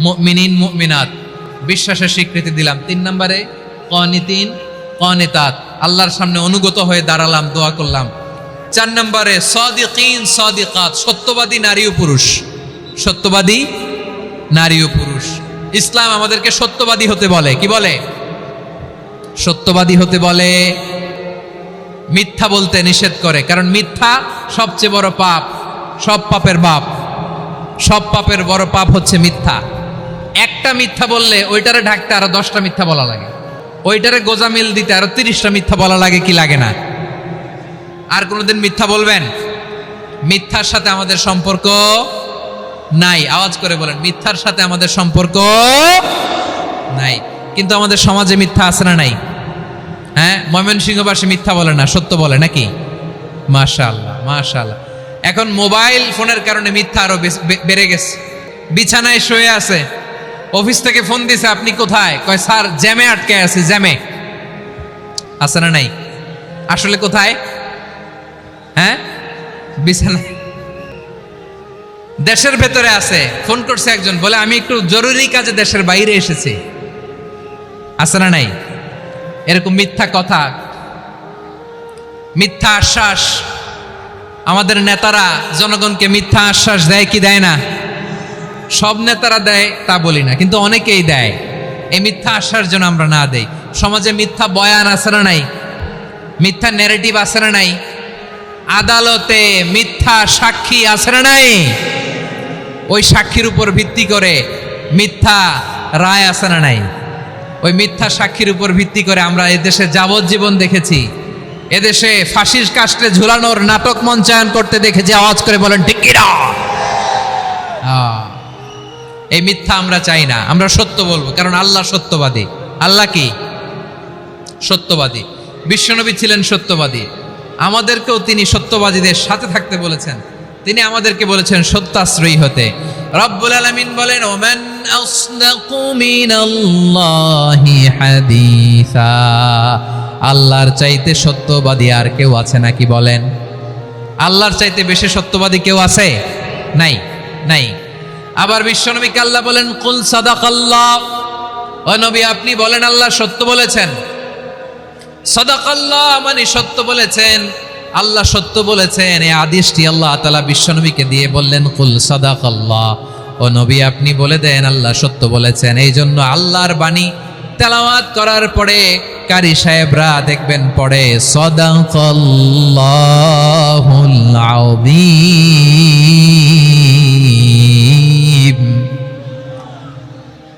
মুমিনিন মুমিনাত, বিশ্বাসের স্বীকৃতি দিলাম। 3 নম্বরে কানিতিন কানিতাত, আল্লাহর সামনে অনুগত হয়ে দাঁড়ালাম, দোয়া করলাম। 4 নম্বরে সাদিকিন সাদিকাত, সত্যবাদী নারী ও পুরুষ। সত্যবাদী নারী ও পুরুষ। ইসলাম আমাদেরকে সত্যবাদী হতে বলে। কি বলে? সত্যবাদী হতে বলে, মিথ্যা বলতে নিষেধ করে। কারণ মিথ্যা সবচেয়ে বড় পাপ, সব পাপের বাপ। সব পাপের বড় পাপ হচ্ছে মিথ্যা। একটা মিথ্যা বললে ওইটারে ঢাকতে আরো 10টা মিথ্যা বলা লাগে, ওইটারে গোজামিল দিতে আরো 30টা মিথ্যা বলা লাগে, কি লাগে না? আর কোনোদিন মিথ্যা বলবেন? মিথ্যার সাথে আমাদের সম্পর্ক নাই। আওয়াজ করে বলেন, মিথ্যার সাথে আমাদের সম্পর্ক নাই। কিন্তু আমাদের সমাজে মিথ্যা আছে না নাই? হ্যাঁ, ময়মনসিংহবাসী মিথ্যা বলে না, সত্য বলে নাকি? মাশাআল্লাহ মাশাআল্লাহ। এখন মোবাইল ফোনের কারণে মিথ্যা আরো বেড়ে গেছে। বিছানায় শুয়ে আছে, অফিস থেকে ফোন দিছে, আপনি কোথায়? কয় স্যার জ্যামে আটকে আছি। জ্যামে আছে না নাই? আসলে কোথায়? হ্যাঁ, বিছানায়। দেশের ভেতরে আছে, ফোন করছে একজন, বলে আমি একটু জরুরি কাজে দেশের বাইরে এসেছি। আছে না নাই? এরকম মিথ্যা কথা, মিথ্যা আশ্বাস। আমাদের নেতারা জনগণকে মিথ্যা আশ্বাস দেয় কি দেয় না? সব নেতারা দেয় তা বলি না, কিন্তু অনেকেই দেয়। এই মিথ্যা আশ্বাস যেন আমরা না দেই। সমাজে মিথ্যা বয়ান আছে না নাই? মিথ্যা ন্যারেটিভ আছে না নাই? আদালতে মিথ্যা সাক্ষী আছে না নাই? ওই সাক্ষীর উপর ভিত্তি করে মিথ্যা রায় আছে না নাই? ওই মিথ্যা সাক্ষীর উপর ভিত্তি করে আমরা এদেশে যাবজ্জীবন দেখেছি, এদেশে ফাঁসির কাস্টে ঝুলানোর নাটক মঞ্চায়ন করতে দেখেছি। আওয়াজ করে বলেন ঠিক কি না? এই মিথ্যা আমরা চাই না, আমরা সত্য বলবো, কারণ আল্লাহ সত্যবাদী। আল্লাহ কি? সত্যবাদী। বিশ্বনবী ছিলেন সত্যবাদী, আমাদেরকেও তিনি সত্যবাদীদের সাথে থাকতে বলেছেন। তিনি আমাদেরকে বলেছেন সত্যাশ্রয়ী হতে। রব্বুল আলামিন বলেন, ওমান আসদাকু মিনাল্লাহি হাদিসা, আল্লাহর চাইতে সত্যবাদী আর কেউ আছে নাকি বলেন? আল্লাহর চাইতে বেশি সত্যবাদী কেউ আছে? নাই, নাই। আবার বিশ্বনবীকে আল্লাহ বলেন, কুল সাদাকাল্লাহ, ও নবী আপনি বলেন আল্লাহ সত্য বলেছেন। সাদাকাল্লাহ মানে সত্য বলেছেন, আল্লাহ সত্য বলেছেন। এই আদেশটি আল্লাহ তাআলা বিশ্বনবীকে দিয়ে বললেন, কুল সাদাকাল্লাহ, ও নবী আপনি বলে দেন আল্লাহ সত্য বলেছেন। এই জন্য আল্লাহর বাণী তেলাওয়াত করার পরে কারি সাহেবরা দেখবেন পড়ে সাদাকাল্লাহুল আযীম।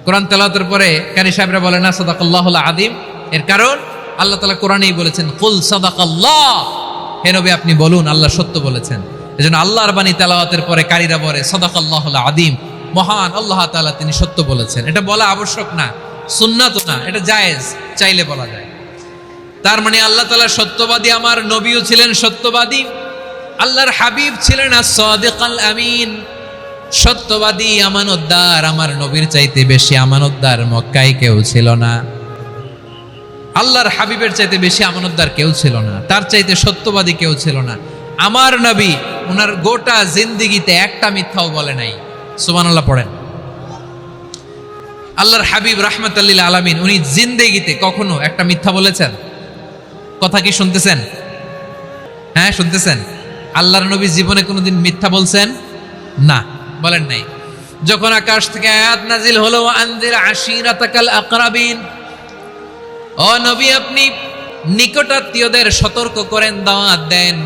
কোরআন তেলাওয়াতের পরে কারি সাহেবরা বলে না সাদাকাল্লাহুল আযীম, এর কারণ আল্লাহ তাআলা কোরআনেই বলেছেন কুল সাদাকাল্লাহ, হে নবী আপনি বলুন আল্লাহ সত্য বলেছেন। এজন্য আল্লাহর বাণী তেলাওয়াতের পরে কারীরা বলে সাদাকাল্লাহুল আযীম, মহান আল্লাহ তাআলা তিনি সত্য বলেছেন। এটা বলা আবশ্যক না, সুন্নাত না, এটা জায়েজ, চাইলে বলা যায়। তার মানে আল্লাহ তাআলা সত্যবাদী, আমার নবীও ছিলেন সত্যবাদী, আল্লাহর হাবিব ছিলেন as-সাদিকাল আমিন, সত্যবাদী আমানতদার। আমার নবীর চাইতে বেশি আমানতদার মক্কায় কেউ ছিল না, আল্লাহর হাবিবের চাইতে বেশি আমানতদার কেউ ছিল না, তার চাইতে সত্যবাদী কেউ ছিল না। আমার নবী ওনার গোটা জিন্দেগিতে একটা মিথ্যাও বলে নাই। সুবহানাল্লাহ পড়েন। আল্লাহর হাবিব রাহমাতাল লিল আলামিন উনি জিন্দেগিতে কখনো একটা মিথ্যা বলেছেন? কথা কি শুনতেছেন? হ্যাঁ শুনতেছেন? আল্লাহর নবী জীবনে কোনোদিন মিথ্যা বলছেন? না, বলেন নাই। যখন আকাশ থেকে আয়াত নাজিল হলো আনজির আশিরাতাকাল আকরাবিন, ও নবী আপনি নিকটাত্মীয়দের সতর্ক করেন, দাওয়াত দেন।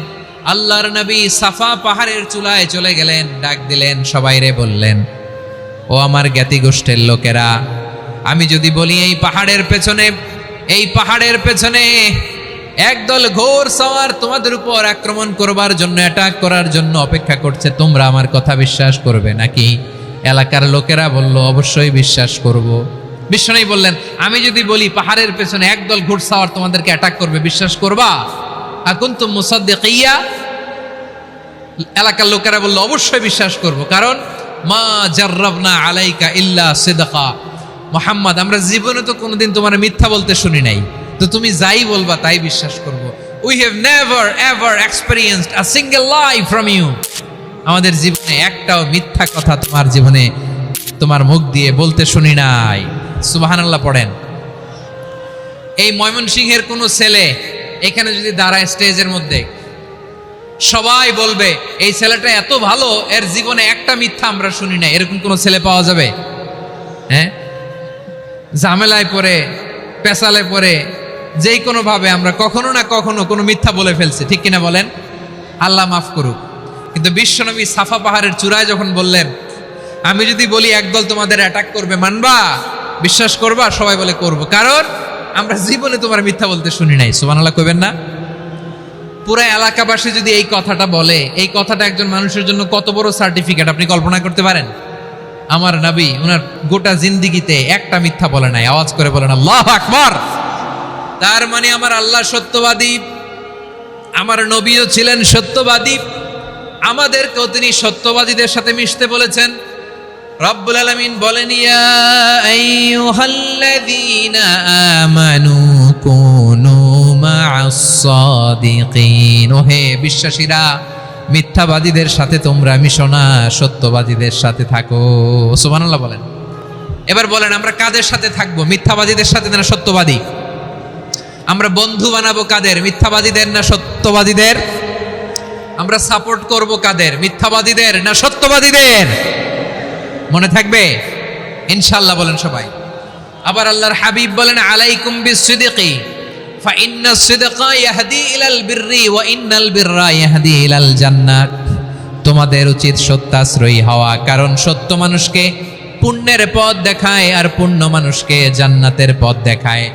আল্লাহর নবী সাফা পাহাড়ের চূড়ায় চলে গেলেন, ডাক দিলেন, সবাইরে বললেন, ও আমার জ্ঞাতি গোষ্ঠীর লোকেরা, আমি যদি বলি এই পাহাড়ের পেছনে একদল ঘোর সওয়ার তোমাদের উপর আক্রমণ করবার জন্য, অ্যাটাক করার জন্য অপেক্ষা করছে, তোমরা আমার কথা বিশ্বাস করবে নাকি? এলাকার লোকেরা বলল, অবশ্যই বিশ্বাস করব। বিশ্বনবী বললেন, আমি যদি বলি পাহাড়ের পেছনে একদল ঘোড়সাওয়ার তোমাদেরকে অ্যাটাক করবে, বিশ্বাস করবা? আকুনতুম মুসাদ্দিকিয়া? এলাকার লোকেরা বলল, অবশ্যই বিশ্বাস করব, কারণ মা জাররাবনা আলাইকা ইল্লা সিদকা, মুহাম্মদ আমরা জীবনে তো কোনোদিন তোমার মিথ্যা বলতে শুনি নাই, তো তুমি যাই বলবা তাই বিশ্বাস করব। We have never ever experienced a single lie from you, আমাদের জীবনে একটাও মিথ্যা কথা তোমার জীবনে তোমার মুখ দিয়ে বলতে শুনি নাই। সুবহানাল্লাহ পড়েন। এই ময়মনসিংহের কোনো ছেলে এখানে যদি দাঁড়ায় স্টেজের মধ্যে, সবাই বলবে এই ছেলেটা এত ভালো, এর জীবনে একটা মিথ্যা আমরা শুনি না। এরকম কোন ছেলে পাওয়া যাবে? হ্যাঁ, ঝামেলায় পড়ে, পেশালে পড়ে, যেই কোনো ভাবে আমরা কখনো না কখনো কোনো মিথ্যা বলে ফেলছি, ঠিক কিনা বলেন? আল্লাহ মাফ করুক। কিন্তু বিশ্বনবী সাফা পাহাড়ের চূড়ায় যখন বললেন, আমি যদি বলি একদল তোমাদের অ্যাটাক করবে, মানবা? বিশ্বাস করবা? সবাই বলে করব, কারণ আমরা জীবনে তোমার মিথ্যা বলতে শুনি নাই। সুবহানাল্লাহ কইবেন না? পুরা এলাকাবাসী যদি এই কথাটা বলে, এই কথাটা একজন মানুষের জন্য কত বড় সার্টিফিকেট আপনি কল্পনা করতে পারেন? আমার নবী ওনার গোটা জিন্দেগিতে একটা মিথ্যা বলে নাই। আওয়াজ করে বলেন আল্লাহু আকবার। তার মানে আমার আল্লাহ সত্যবাদী, আমার নবীও ছিলেন সত্যবাদী, আমাদেরকেও তিনি সত্যবাদীদের সাথে মিশতে বলেছেন। রব্বুল আলামিন বলেন, ইয়া আইয়ুহাল্লাযীনা আমানু কুনু মা'আস সাদিকিন, ওহে বিশ্বাসীরা, মিথ্যাবাদীদের সাথে তোমরা মিশো না, সত্যবাদীদের সাথে থাকো। সুবহানাল্লাহ বলেন। এবার বলেন, আমরা কাদের সাথে থাকবো? মিথ্যাবাদীদের সাথে না সত্যবাদী? আমরা বন্ধু বানাবো কাদের? মিথ্যাবাদীদের না সত্যবাদীদের? আমরা সাপোর্ট করব কাদের? মিথ্যাবাদীদের না সত্যবাদীদের? মনে থাকবে ইনশাআল্লাহ বলেন সবাই। আবার আল্লাহর হাবিব বলেন, আলাইকুম বিসসিদকি ফাইন্নাস সিদকা ইয়াহদি ইলাল বিররি ওয়া ইন্নাল বিররা ইয়াহদি ইলাল জান্নাত। তোমাদের উচিত সত্যাশ্রয়ী হওয়া, কারণ সত্য মানুষকে পুণ্যের পথ দেখায় আর পুণ্য মানুষকে জান্নাতের পথ দেখায়।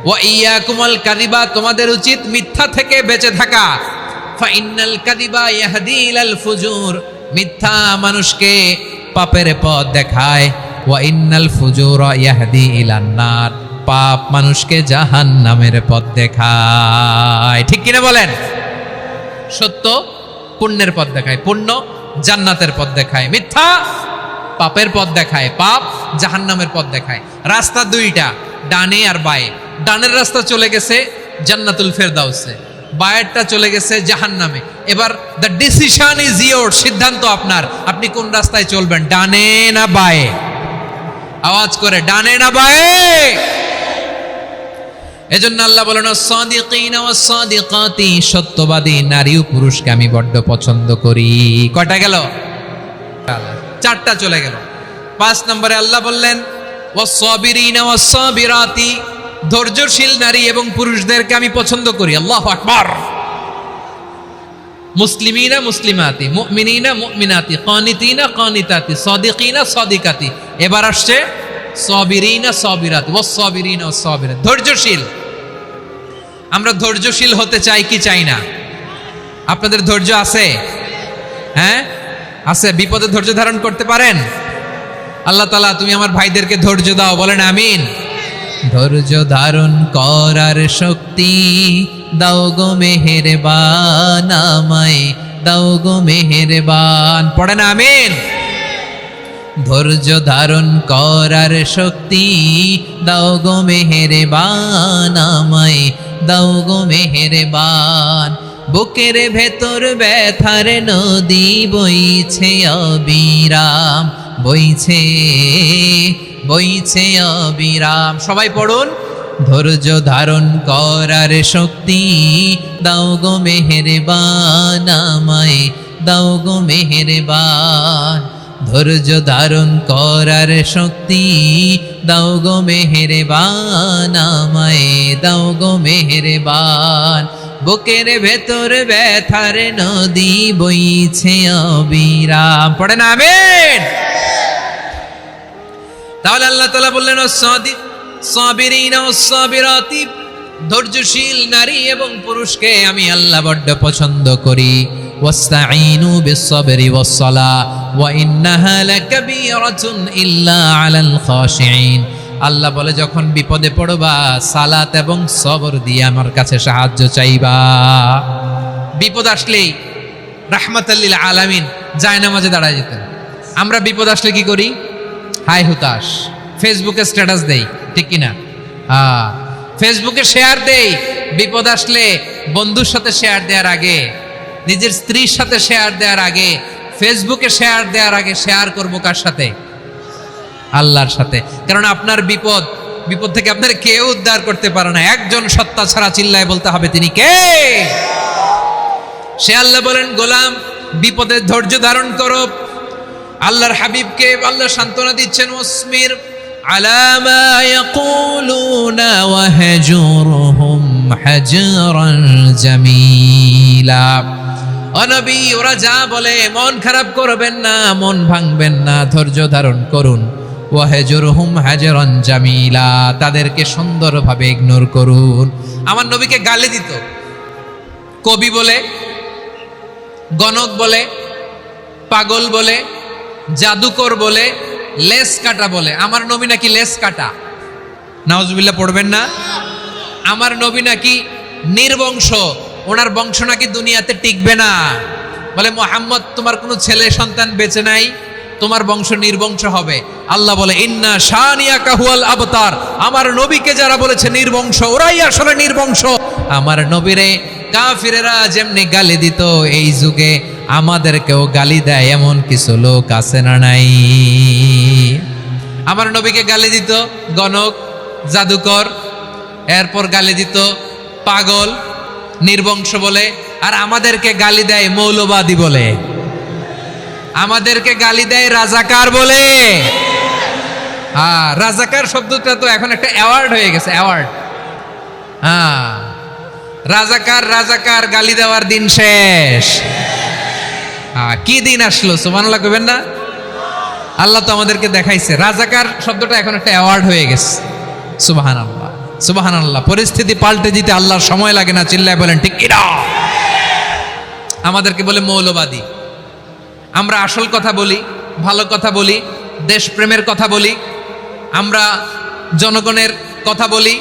ওয়া ইয়াকুমুল কাযিবা, তোমাদের উচিত মিথ্যা থেকে বেঁচে থাকা। ফাইন্নাল কাযিবা ইয়াহদি ইলাল ফুজুর, মিথ্যা মানুষকে পাপের পথ দেখায়। ওয়া ইন্নাল ফুজুরা ইয়াহদি ইলান নার, পাপ মানুষকে জাহান্নামের পথ দেখায়। ঠিক কিনা বলেন? সত্য পুণ্যের পথ দেখায়, পুণ্য জান্নাতের পথ দেখায়, মিথ্যা পাপের পথ দেখায়, পাপ জাহান্নামের পথ দেখায়। রাস্তা দুইটা, ডানে আর বায়ে। ডানের রাস্তা চলে গেছে জান্নাতুল ফেরদাউসে, বায়েরটা চলে গেছে জাহান্নামে। এবার দ্য ডিসিশন ইজ ইয়োর, সিদ্ধান্ত আপনার, আপনি কোন রাস্তায় চলবেন, ডানে না বায়ে? আওয়াজ করে, ডানে না বায়ে? এজন্য আল্লাহ বলেন সাদিকিনা ওয়াস সাদিকাতি, সত্যবাদী নারী ও পুরুষকে আমি বড্ড পছন্দ করি। কয়টা গেল? চারটা চলে গেল। 5 নম্বরে আল্লাহ বললেন ওয়াস সাবিরিনা ওয়াস সাবিরাতি, ধৈর্যশীল নারী এবং পুরুষদেরকে আমি পছন্দ করি। আল্লাহু আকবার। মুসলিমিনা মুসলিমাতি, মুমিনিনা মুমিনাতি, কানিতিনা কানিতাতি, সাদিকিনা সাদিকাতি। এবার আসছে সাবিরিনা সাবিরাতি, ওয়াস সাবিরিনা ওয়াস সাবিরাত, ধৈর্যশীল। আমরা ধৈর্যশীল হতে চাই কি চাই না? আপনাদের ধৈর্য আছে? হ্যাঁ আছে। বিপদে ধৈর্য ধারণ করতে পারেন? আল্লাহ তাআলা তুমি আমার ভাইদেরকে ধৈর্য দাও, বলেন আমিন। ধৈর্য ধারণ করার শক্তি দাও গো মেহেরবান, আমায় দাও গো মেহেরবান, পড়েন আমিন। ধৈর্য ধারণ করার শক্তি দাও গো মেহেরবান, আমায় দাও গো মেহেরবান। বুকের ভেতর ব্যথার নদী বইছে অবিরাম, বইছে বইছে অবিরাম। সবাই পড়ুন, ধৈর্য ধারণ করার শক্তি দাও গো মেহেরবান, আমায় দাও গো মেহেরবান। ধৈর্য ধারণ করার শক্তি দাও গো মেহেরবান, আমায় দাও গো মেহেরবান। বুকের ভেতর ব্যথার নদী বইছে অবিরাম, পড়েন আমিন। তাহলে আল্লাহ তাআলা বললেন সাবিরিনা ওয়াস সাবিরাতি, ধৈর্যশীল নারী এবং পুরুষকে আমি আল্লাহ বড্ড পছন্দ করি। ওয়াস্তাঈনু বিস-সাবরি ওয়াস-সালাহ ওয়া ইন্নাহা লাকাবীরাতুন ইল্লা আলাল খাশিঈন। আল্লাহ বলে যখন বিপদে পড়বা সালাত এবং সবর দিয়ে আমার কাছে সাহায্য চাইবা। বিপদ আসলেই রাহমাতাল লিল আলামিন জায়নামাজে দাঁড়ায় যেতেন। আমরা বিপদ আসলে কি করি? হাই হুতাশ, ফেসবুকে স্ট্যাটাস দেই, ঠিক কিনা? ফেসবুকে শেয়ার দেই। বিপদ আসলে বন্ধুর সাথে শেয়ার দেওয়ার আগে, নিজের স্ত্রীর সাথে শেয়ার দেওয়ার আগে, ফেসবুকে শেয়ার দেওয়ার আগে শেয়ার করবো কার সাথে? আল্লাহর সাথে। কারণ আপনার বিপদ থেকে আপনার কেউ উদ্ধার করতে পারে না, একজন সত্তা ছাড়া। চিল্লায় বলতে হবে তিনি কে? সে আল্লাহ বলেন গোলাম বিপদের ধৈর্য ধারণ করো। আল্লাহর হাবিবকে আল্লাহ সান্ত্বনা দিচ্ছেন ওয়াসমির আলা মা ইয়াকুলুনা ওয়াহজুরহুম হাজরান জামিলা। ও নবী, ওরা যা বলে মন খারাপ করবেন না, মন ভাঙবেন না, ধৈর্য ধারণ করুন। ওয়াহজুরহুম হাজরান জামিলা, তাদেরকে সুন্দরভাবে ইগনোর করুন। আমার নবীকে গালি দিত কবি বলে, গণক বলে, পাগল বলে, জাদুকর বলে, লেস কাটা বলে। আমার নবী নাকি লেস কাটা, নাউজুবিল্লাহ পড়বেন না। আমার নবী নাকি নির্বংশ, ওনার বংশ নাকি দুনিয়াতে টিকবে না। বলে মুহাম্মদ তোমার কোনো ছেলে সন্তান বেঁচে নাই, তোমার বংশ নির্বংশ হবে। আল্লাহ বলে ইন্না শানিয়াকা হুয়াল আবতার, আমার নবীকে যারা বলেছে নির্বংশ ওরাই আসলে নির্বংশ। আমার নবীরে কাফিরেরা যেমনি গালি দিত, এই যুগে আমাদেরকেও গালি দেয় এমন কিছু লোক আছে না নাই? আমার নবীকে গালি দিত গণক, জাদুকর, এরপর গালি দিত পাগল, নির্বংশ বলে। আর আমাদেরকে গালি দেয় মৌলবাদী বলে, আমাদেরকে গালি দেয় রাজাকার বলে। রাজাকার শব্দটা তো এখন একটা অ্যাওয়ার্ড হয়ে গেছে, অ্যাওয়ার্ড। রাজাকার রাজাকার গালি দেওয়ার দিন শেষ। কি দিন আসলো সুবহানাল্লাহ কইবেন না? আল্লাহ তো আমাদেরকে দেখাইছে। রাজাকার শব্দটা এখন একটা অ্যাওয়ার্ড হয়ে গেছে। সুবহানাল্লাহ, সুবহানাল্লাহ। পরিস্থিতি পাল্টে দিতে আল্লাহর সময় লাগে না, চিল্লায় বলেন ঠিক কিনা? আমাদেরকে বলে মৌলবাদী। আমরা আসল কথা বলি, ভালো কথা বলি, দেশপ্রেমের কথা বলি, আমরা জনগণের কথা বলি,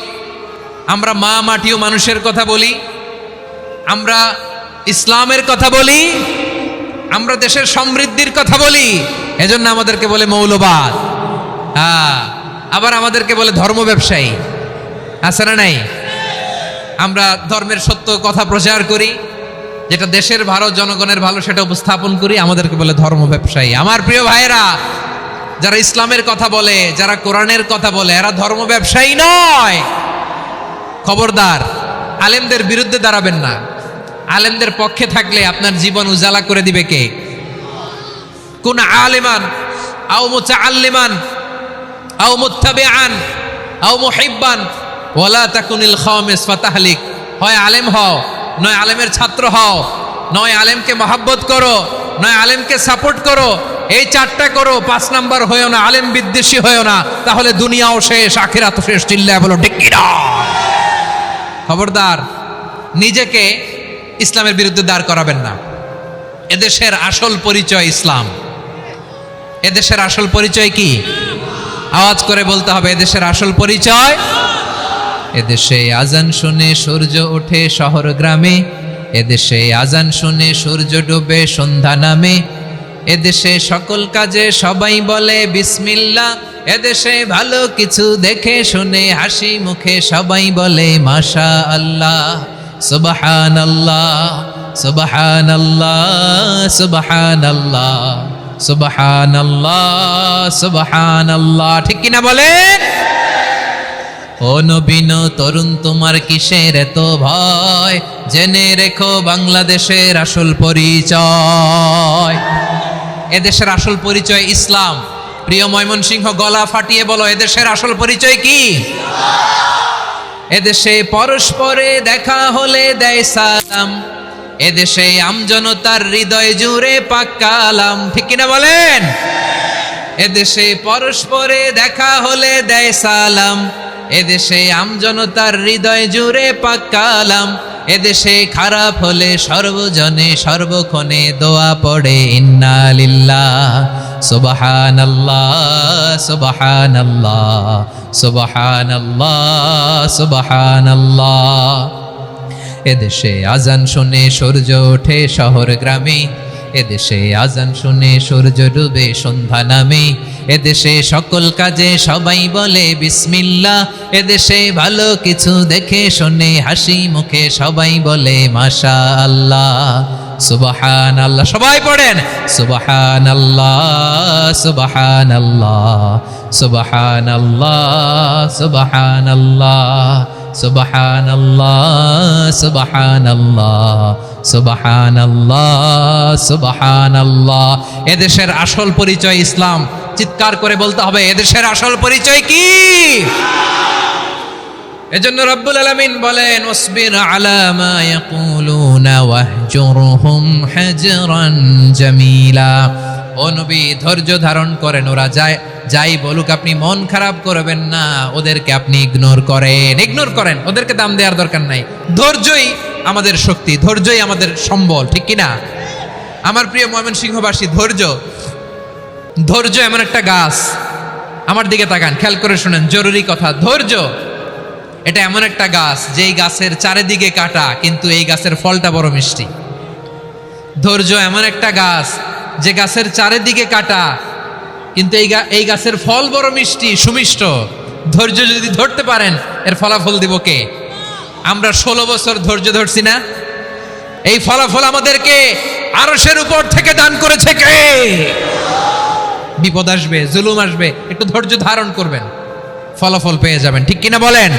আমরা মা মাটি ও মানুষের কথা বলি, আমরা ইসলামের কথা বলি, আমরা দেশের সমৃদ্ধির কথা বলি। এজন্য আমাদেরকে বলে মৌলবাদ। আবার আমাদেরকে বলে ধর্ম ব্যবসায়ী। আছে না নাই? আমরা ধর্মের সত্য কথা প্রচার করি, যেটা দেশের ভালো, জনগণের ভালো, সেটা উপস্থাপন করি, আমাদেরকে বলে ধর্ম ব্যবসায়ী। আমার প্রিয় ভাইয়েরা, যারা ইসলামের কথা বলে, যারা কোরআনের কথা বলে, এরা ধর্ম ব্যবসায়ী নয়। খবরদার, আলেমদের বিরুদ্ধে দাঁড়াবেন না। আলেমদের পক্ষে থাকলে আপনার জীবন উজালা করে দিবে কে? কুন আলিমান আও মুতাআল্লিমান আও মুত্তাবিআন আও মুহিব্বান ওয়ালা তাকুনিল খামিস ফাতাহলিক। হয় আলেম হও, নয় আলেমের ছাত্র হও, নয় আলেমকে মহাব্বত করো, নয় আলেমকে সাপোর্ট করো। এই চারটা করো, 5 নাম্বার হয়েও না, আলেম বিদ্বেষী হয়েও না, তাহলে দুনিয়াও শেষ, আখিরাতও শেষ। চিল্লায় বলো ঠিক কিনা? খবরদার, নিজেকে ইসলামের বিরুদ্ধে দাঁড় করাবেন না। এদেশের আসল পরিচয় ইসলাম। এদেশের আসল পরিচয় কি? আওয়াজ করে বলতে হবে, এদেশের আসল পরিচয়। এদেশে আজান শুনে সূর্য ওঠে শহর গ্রামে, এদেশে আজান শুনে সূর্য ডুবে সন্ধ্যা নামে, এদেশে সকল কাজে সবাই বলে বিসমিল্লাহ, এদেশে ভালো কিছু দেখে শুনে হাসি মুখে সবাই বলে মাশা আল্লাহ। সুবহানাল্লাহ, সুবহানাল্লাহ, সুবহানাল্লাহ, সুবহানাল্লাহ, সুবহানাল্লাহ। ঠিক কিনা বলেন? ও নবীন তরুণ, তোমার কিসের এত ভয়? জেনে রেখো বাংলাদেশের আসল পরিচয়। এদেশের আসল পরিচয় ইসলাম। প্রিয় ময়মনসিংহ, গলা ফাটিয়ে বলো, এদেশের আসল পরিচয় কি? এদেশে পরস্পরে দেখা হলে দেয় সালাম, এদেশে আমজনতার হৃদয় জুড়ে পাক কালাম। ঠিক কিনা বলেন? এদেশে পরস্পরে দেখা হলে দেয় সালাম, এদেশে আমজনতার হৃদয় জুড়ে পাক কালাম, এদেশে খারাপ হলে সর্বজনে সর্বক্ষণে দোয়া পড়ে ইন্না লিল্লাহ, সুবহানাল্লাহ, সুবহানাল্লাহ, সুবহানাল্লাহ, সুবহানাল্লাহ। এদেশে আজান শুনে সূর্য ওঠে শহর গ্রামে, এদেশে আজান শুনে সূর্য ডুবে সন্ধ্যা নামে, এদেশে সকল কাজে সবাই বলে বিসমিল্লাহ, এদেশে ভালো কিছু দেখে শুনে হাসি মুখে সবাই বলে মাশা আল্লাহ। সুবহানাল্লাহ, সবাই পড়েন সুবহানাল্লাহ, সুবহানাল্লাহ, সুবহানাল্লাহ, সুবহানাল্লাহ, সুবহানাল্লাহ, সুবহানাল্লাহ, সুবহানাল্লাহ, সুবহানাল্লাহ। এদেশের আসল পরিচয় ইসলাম। চিৎকার করে বলতে হবে, এদেশের আসল পরিচয় কি? এজন্য রব্বুল আলামিন বলেন, ওয়াসবির আলা মা ইয়াকুলুনা ওয়াহজুরহুম হাজরান জামিলা। ও নবী, ধৈর্য ধারণ করেন, ওরা যাই বলুক আপনি মন খারাপ করবেন না, ওদেরকে আপনি ইগনোর করেন, ওদেরকে দাম দেওয়ার দরকার নাই। ধৈর্যই আমাদের শক্তি, ধৈর্যই আমাদের সম্বল। ঠিক কিনা? আমার প্রিয় ময়মনসিংহবাসী, ধৈর্য এমন একটা গাছ। আমার দিকে তাকান, খেয়াল করে শুনেন, জরুরি কথা। ধৈর্য এটা এমন একটা গাছ, যেই গাছের চারিদিকে কাটা, কিন্তু এই গাছের ফলটা বড় মিষ্টি। ধৈর্য এমন একটা গাছ, যে গাছের চারিদিকে কাটা, কিন্তু এই গাছের ফল বড় মিষ্টি, সুমিষ্ট। ধৈর্য যদি ধরতে পারেন, এর ফলাফল দিব কে? আমরা 16 বছর ধৈর্য ধরছি না? এই ফলাফল আমাদেরকে আরশের উপর থেকে দান করেছে কে? বিপদ আসবে, জুলুম আসবে, একটু ধৈর্য ধারণ করবেন, ফলাফল পেয়ে যাবেন। ঠিক কিনা বলেন?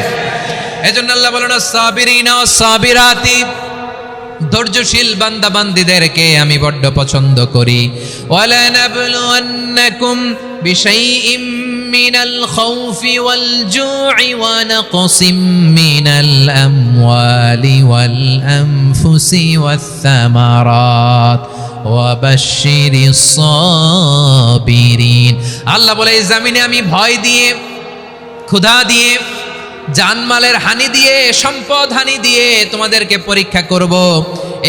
এজন্য আল্লাহ বলেন, আস-সাবিরিনা ওয়াস-সাবিরাতি, ধৈর্যশীল বান্দা বান্দীদেরকে আমি বড্ড পছন্দ করি। ওয়ালা নাবলুওয়ান্নাকুম বিশাইইম মিনাল খাউফি ওয়াল জু'i ওয়া নাকসিম মিনাল আমওয়ালি ওয়াল আনফুসি ওয়াস সামারাত ওয়াবাশশিরিস সাবিরিন। আল্লাহ বলে এই জমিনে আমি ভয় দিয়ে, ক্ষুধা দিয়ে, জানমালের হানি দিয়ে, সম্পদ হানি দিয়ে তোমাদেরকে পরীক্ষা করব।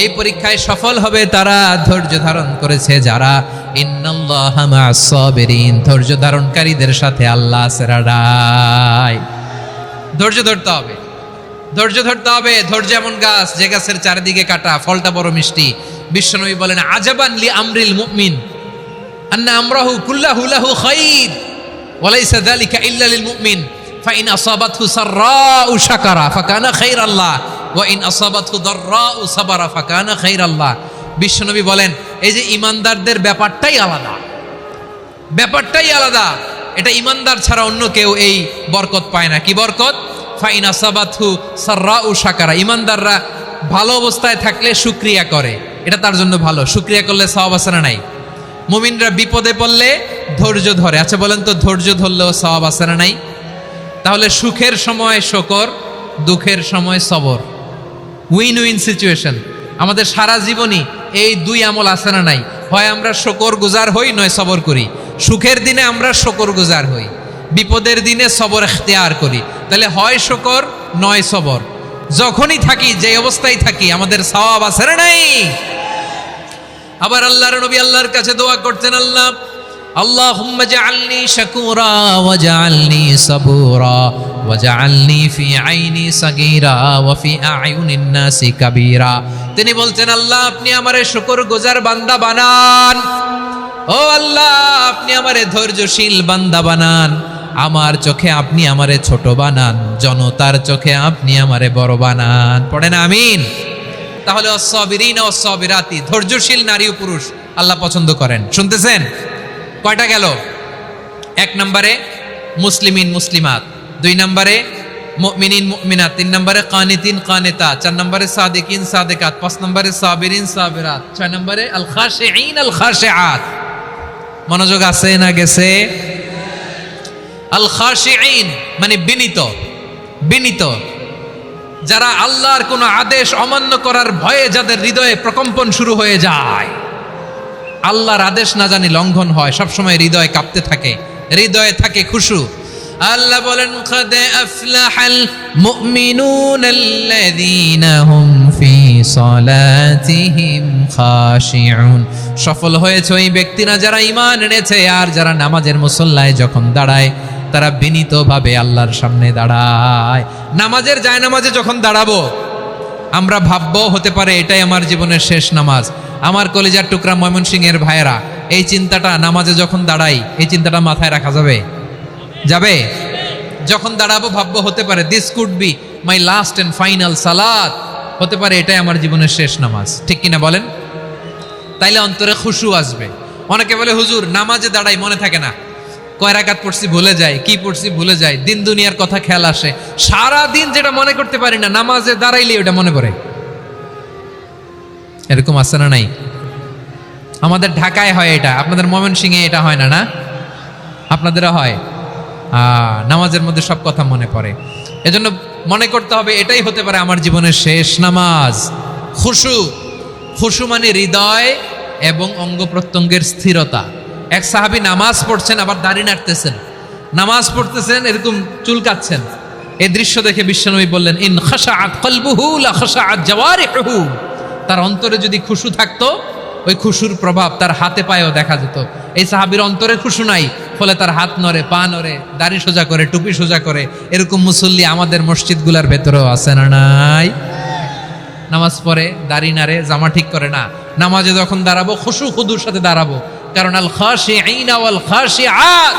এই পরীক্ষায় সফল হবে তারা ধৈর্য ধারণ করেছে যারা। ইন্নাল্লাহা মা'আস সাবিরিন, ধৈর্য ধারণকারীদের সাথে আল্লাহ আছে রাডাই। ধৈর্য ধরতে হবে, ধৈর্য ধরতে হবে। ধৈর্য এমন গাছ যে গাছের চারিদিকে কাটা, ফলটা বড় মিষ্টি। বিশ্বনবী বলেন আজাবান লি আমরিল মুমিন আন্না আমরাহু কুল্লাহু লাহু খাইর ওয়া লাইসা যালিকা ইল্লা লিল মুমিন ফাইন আসাবাতহু সাররাউ শাকারা ফাকানা খাইরাল্লাহ ওয়া ইন আসাবাতহু দাররাউ সাবারা ফাকানা খাইরাল্লাহ। বিশ্বনবী বলেন এই যে ইমানদারদের ব্যাপারটাই আলাদা, ব্যাপারটাই আলাদা। এটা ইমানদার ছাড়া অন্য কেউ এই বরকত পায় না। কি বরকত? ফাইন আসাবাতহু সাররাউ শাকারা। ইমানদাররা ভালো অবস্থায় থাকলে শুকরিয়া করে, এটা তার জন্য ভালো। শুকরিয়া করলে সওয়াব আছে না নাই? মুমিনরা বিপদে পড়লে ধৈর্য ধরে। আচ্ছা বলেন তো, ধৈর্য ধরলেও সওয়াব আছে না নাই? তাহলে সুখের সময় শুকর, দুঃখের সময় সবর, উইন উইন সিচুয়েশন। আমাদের সারা জীবনই এই দুই আমল আছে না নাই? হয় আমরা শুকর গুজার হই, নয় সবর করি। সুখের দিনে আমরা শুকর গুজার হই, বিপদের দিনে সবর ইখতিয়ার করি। তাহলে হয় শুকর নয় সবর। যখনই থাকি, যে অবস্থায় থাকি, আমাদের সওয়াব আছে না নাই? আবার আল্লাহর নবী আল্লাহর কাছে দোয়া করতেন, আল্লাহ আল্লাহুম্মা জাআলনি শাকুরা ওয়া জাআলনি সাবুরা ওয়া জাআলনি ফি আইনি সাগীরা ওয়া ফি আ'য়ুনিন নাসি কাবীরা। তিনি বলতেন আল্লাহ আপনি আমারে শুকরগুজার বান্দা বানান, ও আল্লাহ আপনি আমারে ধৈর্যশীল বান্দা বানান, আমার চোখে আপনি আমারে ছোট বানান, জনতার চোখে আপনি আমারে বড় বানান। পড়েন আমিন। তাহলে অসসাবিরিন অসসাবিরাতি, ধৈর্যশীল নারী ও পুরুষ আল্লাহ পছন্দ করেন। শুনতেছেন? কয়টা গেল? এক নম্বরে মুসলিমিন মুসলিমাত, দুই নম্বরে মুমিনিন মুমিনাত, তিন নম্বরে কানিতিন কানিতাত, চার নম্বরে সাদিকিন সাদিকাত, পাঁচ নম্বরে সাবিরিন সাবিরাত, ছয় নম্বরে আল খাশিঈন আল খাশিআত। মনোযোগ আছে না গেছে? আল খাশিঈন মানে বিনীত, বিনীত, যারা আল্লাহর কোন আদেশ অমান্য করার ভয়ে যাদের হৃদয়ে প্রকম্পন শুরু হয়ে যায়, আল্লাহর আদেশ না জানি লঙ্ঘন হয়, সবসময় হৃদয় কাঁপতে থাকে, হৃদয়ে থাকে খুশু। আল্লাহ বলেন কাদ আফলাহাল মুমিনুনাল্লাযীনা হুম ফি সালাতিহিম খাশিউন। সফল হয়েছে ওই ব্যক্তিরা যারা ঈমান এনেছে আর যারা নামাজের মুসল্লায় যখন দাঁড়ায় তারা বিনীতভাবে আল্লাহর সামনে দাঁড়ায়। নামাজের জায়নামাজে যখন দাঁড়াবো আমরা ভাববো হতে পারে এটাই আমার জীবনের শেষ নামাজ। আমার কলিজার টুকরা ময়মনসিংহের ভাইয়েরা, এই চিন্তাটা নামাজে যখন দাঁড়াই, এই চিন্তাটা মাথায় রাখা যাবে? যাবে? যখন দাঁড়াবো ভাববো হতে পারে this could be my last and final সালাত, হতে পারে এটাই আমার জীবনের শেষ নামাজ। ঠিক কিনা বলেন? তাইলে অন্তরে খুশু আসবে। অনেকে বলে হুজুর নামাজে দাঁড়াই মনে থাকে না, কয় রাকাত পড়ছি ভুলে যায়, কি পড়ছি ভুলে যায়, দিন দুনিয়ার কথা খেয়াল আসে, সারা দিন যেটা মনে করতে পারি না নামাজে দাঁড়াইলে ওটা মনে পড়ে। এরকম আছে না নাই? আমাদের ঢাকায় হয় এটা, আপনাদের ময়মনসিংহে এটা হয় না? না আপনাদেরও হয়? নামাজের মধ্যে সব কথা মনে পড়ে। এজন্য মনে করতে হবে এটাই হতে পারে আমার জীবনের শেষ নামাজ। খুশু, খুশু মানে হৃদয় এবং অঙ্গ প্রত্যঙ্গের স্থিরতা। এক সাহাবী নামাজ পড়ছেন আবার দাড়ি নাড়তেছেন, নামাজ পড়তেছেন এরকম চুলকাচ্ছেন। এই দৃশ্য দেখে বিশ্বনবী বললেন ইন খাশাআত কলবুহু লা খাশাআত জাওয়ারিহুহু। তার অন্তরে যদি খুশু থাকতো ওই খুশুর প্রভাব তার হাতে পায়েও দেখা যেত। এই সাহাবীর অন্তরে খুশু নাই, ফলে তার হাত নড়ে, পা নড়ে, দাড়ি সোজা করে, টুপি সোজা করে। এরকম মুসল্লি আমাদের মসজিদগুলোর ভেতরেও আছে না নাই? নামাজ পড়ে, দাড়ি নাড়ে, জামা ঠিক করে না। নামাজে যখন দাঁড়াবো খুশু খুদুর সাথে দাঁড়াবো, কারণ আল খাশিঈনা ওয়াল খাশিআত,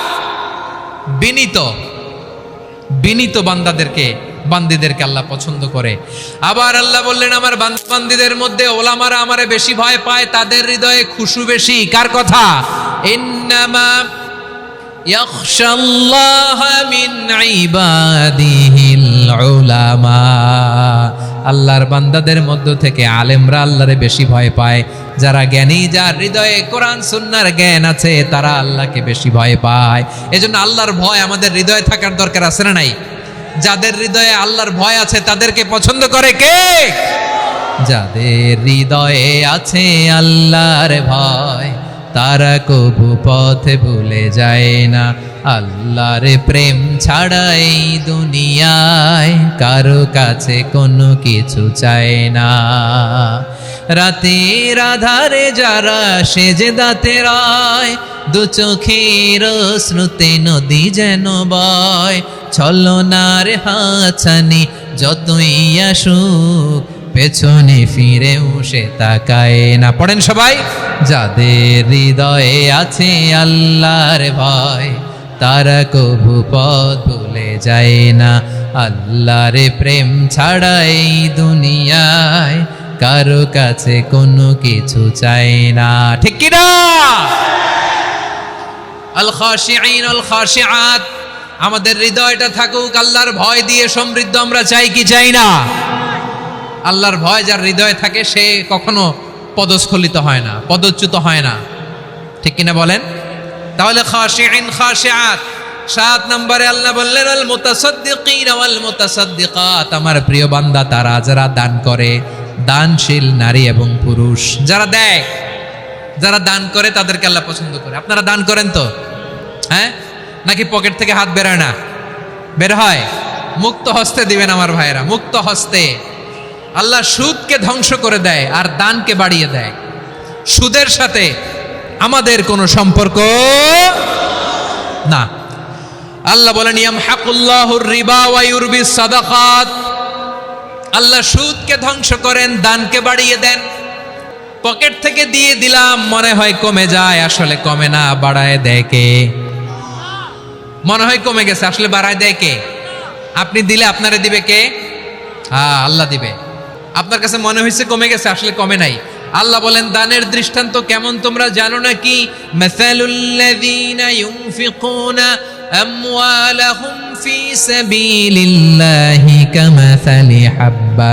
বিনীত, বিনীত বান্দীদেরকে আল্লাহ পছন্দ করে। আবার আল্লাহ বললেন আমার বান্দীদের মধ্যে ওলামারা আমারে বেশি ভয় পায়, তাদের হৃদয়ে খুশু বেশি। কার কথা? ইন্নামা ইয়াখশাল্লাহা মিন ইবাদিহিল উলামা। আল্লাহর বান্দাদের মধ্য থেকে আলেমরা আল্লাহরে বেশি ভয় পায়। যারা জ্ঞানী, যার হৃদয়ে কোরআন সুন্নাহর জ্ঞান আছে, তারা আল্লাহকে বেশি ভয় পায়। এজন্য আল্লাহর ভয় আমাদের হৃদয়ে থাকার দরকার আছে না নাই? যাদের হৃদয়ে আল্লাহর ভয় আছে তাদেরকে পছন্দ করে কে? যাদের হৃদয়ে আছে আল্লাহর ভয়, তারা কবু পথ ভুলে যায় না। আল্লাহর প্রেম ছাড়া এই দুনিয়ায় কারো কাছে কোনো কিছু চায় না। রাতের আধারে যারা সেজদাতে রয়, দু চোখের শ্রুতে নদী যেন বয়। ছলনার হাছানি যতই আসুক, পেছনে ফিরেও সে তাকায় না। পড়েন সবাই। যাদের হৃদয়ে আছে আল্লাহর ভয়, তারা কবু পথ ভুলে যায় না। আল্লাহর প্রেম ছাড়া এই দুনিয়ায় কারো কাছে কোনো কিছু চাই না। ঠিক কি না? আল খাশিঈন আল খাশিআত, আমাদের হৃদয়টা থাকুক আল্লাহর ভয় দিয়ে সমৃদ্ধ। আমরা চাই কি চাই না? আল্লাহর ভয় যার হৃদয়ে থাকে সে কখনো পদস্খলিত হয় না, পদচ্যুত হয় না। ঠিক কিনা বলেন? তাহলে খাশিঈন খাশিআত। 7 নম্বরে আল্লাহ বললেন আল মুতাসাদ্দিকিন ওয়াল মুতাসাদ্দিকাত, আমার প্রিয় বান্দা তারা যারা দান করে, দানশীল নারী এবং পুরুষ যারা দেয়, যারা দান করে তাদেরকে আল্লাহ পছন্দ করে। আপনারা দান করেন তো? হ্যাঁ, নাকি পকেট থেকে হাত বেরোয় না? বের হয়। মুক্ত হস্তে দিবেন আমার ভাইয়েরা, মুক্ত হস্তে। আল্লাহ সুদকে ধ্বংস করে দেয় আর দানকে বাড়িয়ে দেয়। সুদের সাথে আমাদের কোনো সম্পর্ক না। আল্লাহ বলেন ইয়ামহাকুল্লাহুর রিবা ওয়া ইউরবিস সাদাকাত, আল্লাহ সুদকে ধ্বংস করেন, দানকে বাড়িয়ে দেন। পকেট থেকে দিয়ে দিলাম মনে হয় কমে যায়, আসলে কমে না, বাড়ায় দেয় কে? মনে হয় কমে গেছে, আসলে বাড়ায় দেয় কে? আপনি দিলে আপনারে দিবে কে? হ্যাঁ, আল্লাহ দিবে। আপনার কাছে মনে হয়েছে কমে গেছে, আসলে কমে নাই। আল্লাহ বলেন দানের দৃষ্টান্ত কেমন তোমরা জানো নাকি? মাসালুল্লাযীনা ইউনফিকুনা আমওয়ালাহুম ফি সাবিলিল্লাহি কামাসালি হাব্বা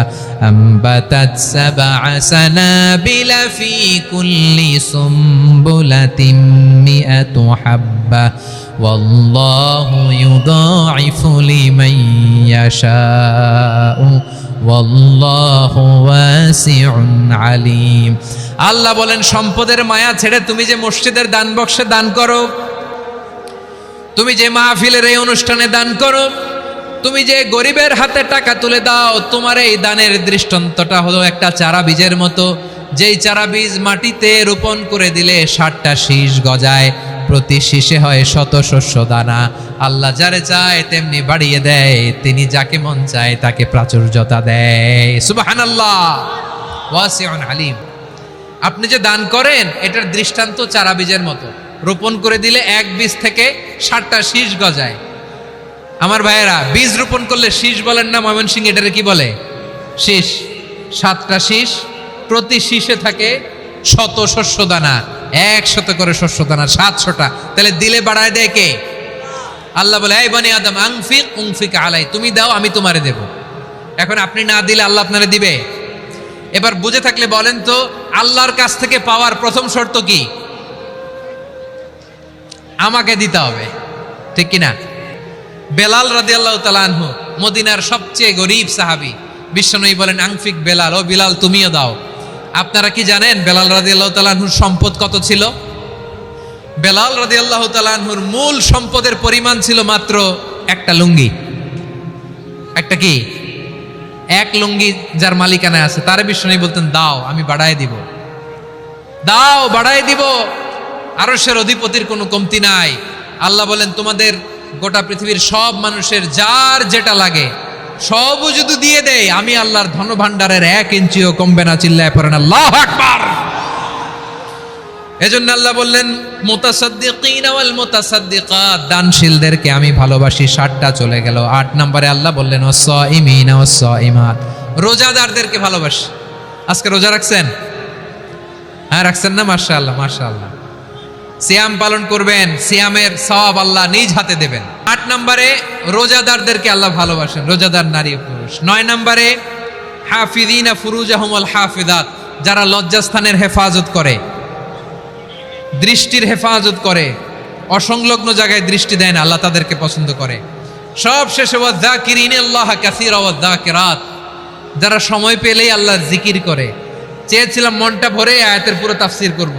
আম্বাতাত সাবআ সানাবিলা ফি কুল্লি সুমবুলাতিন মিআতু হাব্বা ওয়াল্লাহু ইউদাঈফু লিমান ইয়াশাউ ওয়াল্লাহু ওয়াসিউন আলিম। আল্লাহ বলেন সম্পদের মায়া ছেড়ে তুমি যে মসজিদের দান বক্সে দান করো, তুমি যে মাহফিলের এই অনুষ্ঠানে দান করো, তুমি যে গরিবের হাতে টাকা তুলে দাও, তোমার এই দানের দৃষ্টান্তটা হলো একটা চারা বীজের মতো। যেই চারা বীজ মাটিতে রোপণ করে দিলে 60টা শীষ গজায়, প্রতি শীষে হয় শত শস্য দানা। আল্লাহ যারে চায় তেমনি বাড়িয়ে দেয়, তিনি যাকে মন চায় তাকে প্রাচুর্যতা দেয়। সুবহানাল্লাহ, ওয়াসিউন আলিম। আপনি যে দান করেন এটার দৃষ্টান্ত চারা বীজের মতো, রোপণ করে দিলে এক বীজ থেকে 60টা শীষ গজায়। আমার ভাইয়েরা, বীজ রোপণ করলে শীষ বলেন না ময়মনসিংহ, এটারে কি বলে? শীষ। 7টা শীষ, প্রতি শীষে থাকে শত শস্য দানা, 100 করে শস্য দানা, 700টা। তাহলে দিলে বাড়ায় দেয় কে? আল্লাহ বলে এই বনি আদম আনফিক উনফিক আলাই, তুমি দাও আমি তোমারে দেব। এখন আপনি না দিলে আল্লাহ আপনারে দিবে? এবার বুঝে থাকলে বলেন তো, আল্লাহর কাছ থেকে পাওয়ার প্রথম শর্ত কি? আমাকে দিতে হবে, ঠিক কিনা? বেলাল রাদিয়াল্লাহু তাআলা আনহু, মদিনার সবচেয়ে গরীব সাহাবী, বিশ্বনবী বলেন আনফিক বেলাল, ও বিলাল তুমিও দাও। আপনারা কি জানেন বেলাল রাদিয়াল্লাহু তাআলা আনহুর সম্পদ কত ছিল? বেলাল রাদিয়াল্লাহু তাআলা আনহুর মূল সম্পদের পরিমাণ ছিল মাত্র একটা লুঙ্গি। একটা কি? এক লুঙ্গি যার মালিকানায় আছে, তার বিশ্বনবী বলতেন দাও আমি বাড়ায় দিব, দাও বাড়ায় দিব। আরশের অধিপতির কোনো কমতি নাই। আল্লাহ বলেন তোমাদের গোটা পৃথিবীর সব মানুষের যার যেটা লাগে সবও যদি দিয়ে দেয়, আমি আল্লাহর ধনভাণ্ডারের 1 ইঞ্চিও কমবে না। চিল্লায় পড়েন আল্লাহু আকবার। এজন্য আল্লাহ বললেন মুতাসাদ্দিকিন ওয়াল মুতাসাদ্দিকাত, দানশীলদেরকে আমি ভালোবাসি। 7টা চলে গেল। 8 নম্বরে আল্লাহ বললেন ওয়াস-সাইমিনা ওয়াস-সাইমাত, রোজাদারদেরকে ভালোবাসি। আজকে রোজা রাখছেন? হ্যাঁ রাখছেন না? মাশাআল্লাহ মাশাআল্লাহ। সিয়াম পালন করবেন, সিয়ামের সওয়াব আল্লাহ নিজ হাতে দেবেন। 8 নম্বরে রোজাদারদেরকে আল্লাহ ভালোবাসেন, রোজাদার নারী ও পুরুষ। 9 নম্বরে হাফিযিনা ফুরুজাহুম ওয়াল হাফিযাত, যারা লজ্জাস্থানের হেফাজত করে, দৃষ্টির হেফাজত করে, অসংলগ্ন জায়গায় দৃষ্টি দেয় না, আল্লাহ তাদেরকে পছন্দ করে। সব শেষে ওয়াযাকিরিনাল্লাহ কাসীরা ওয়াযাকিরাত, যারা সময় পেলেই আল্লাহর জিকির করে। চেয়েছিলাম মনটা ভরে আয়াতের পুরো তাফসির করব,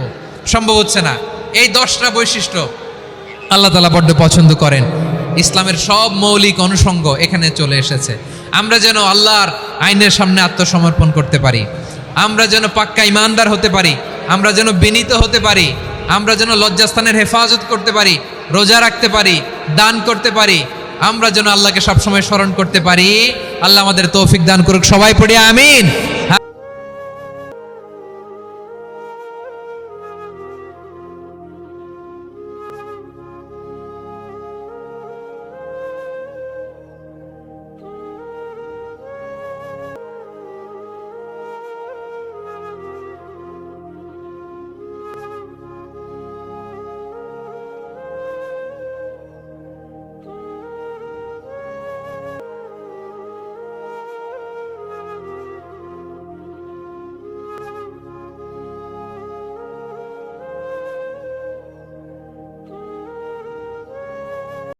সম্ভব হচ্ছে না। এই 10টা বৈশিষ্ট্য আল্লাহ তাআলা বড্ড পছন্দ করেন। ইসলামের সব মৌলিক অনুষঙ্গ এখানে চলে এসেছে। আমরা যেন আল্লাহর আইনের সামনে আত্মসমর্পণ করতে পারি, আমরা যেন পাক্কা ইমানদার হতে পারি, আমরা যেন বিনীত হতে পারি, আমরা যেন লজ্জাস্থানের হেফাজত করতে পারি, রোজা রাখতে পারি, দান করতে পারি, আমরা যেন আল্লাহকে সবসময় স্মরণ করতে পারি। আল্লাহ আমাদের তৌফিক দান করুক। সবাই পড়ি আমিন।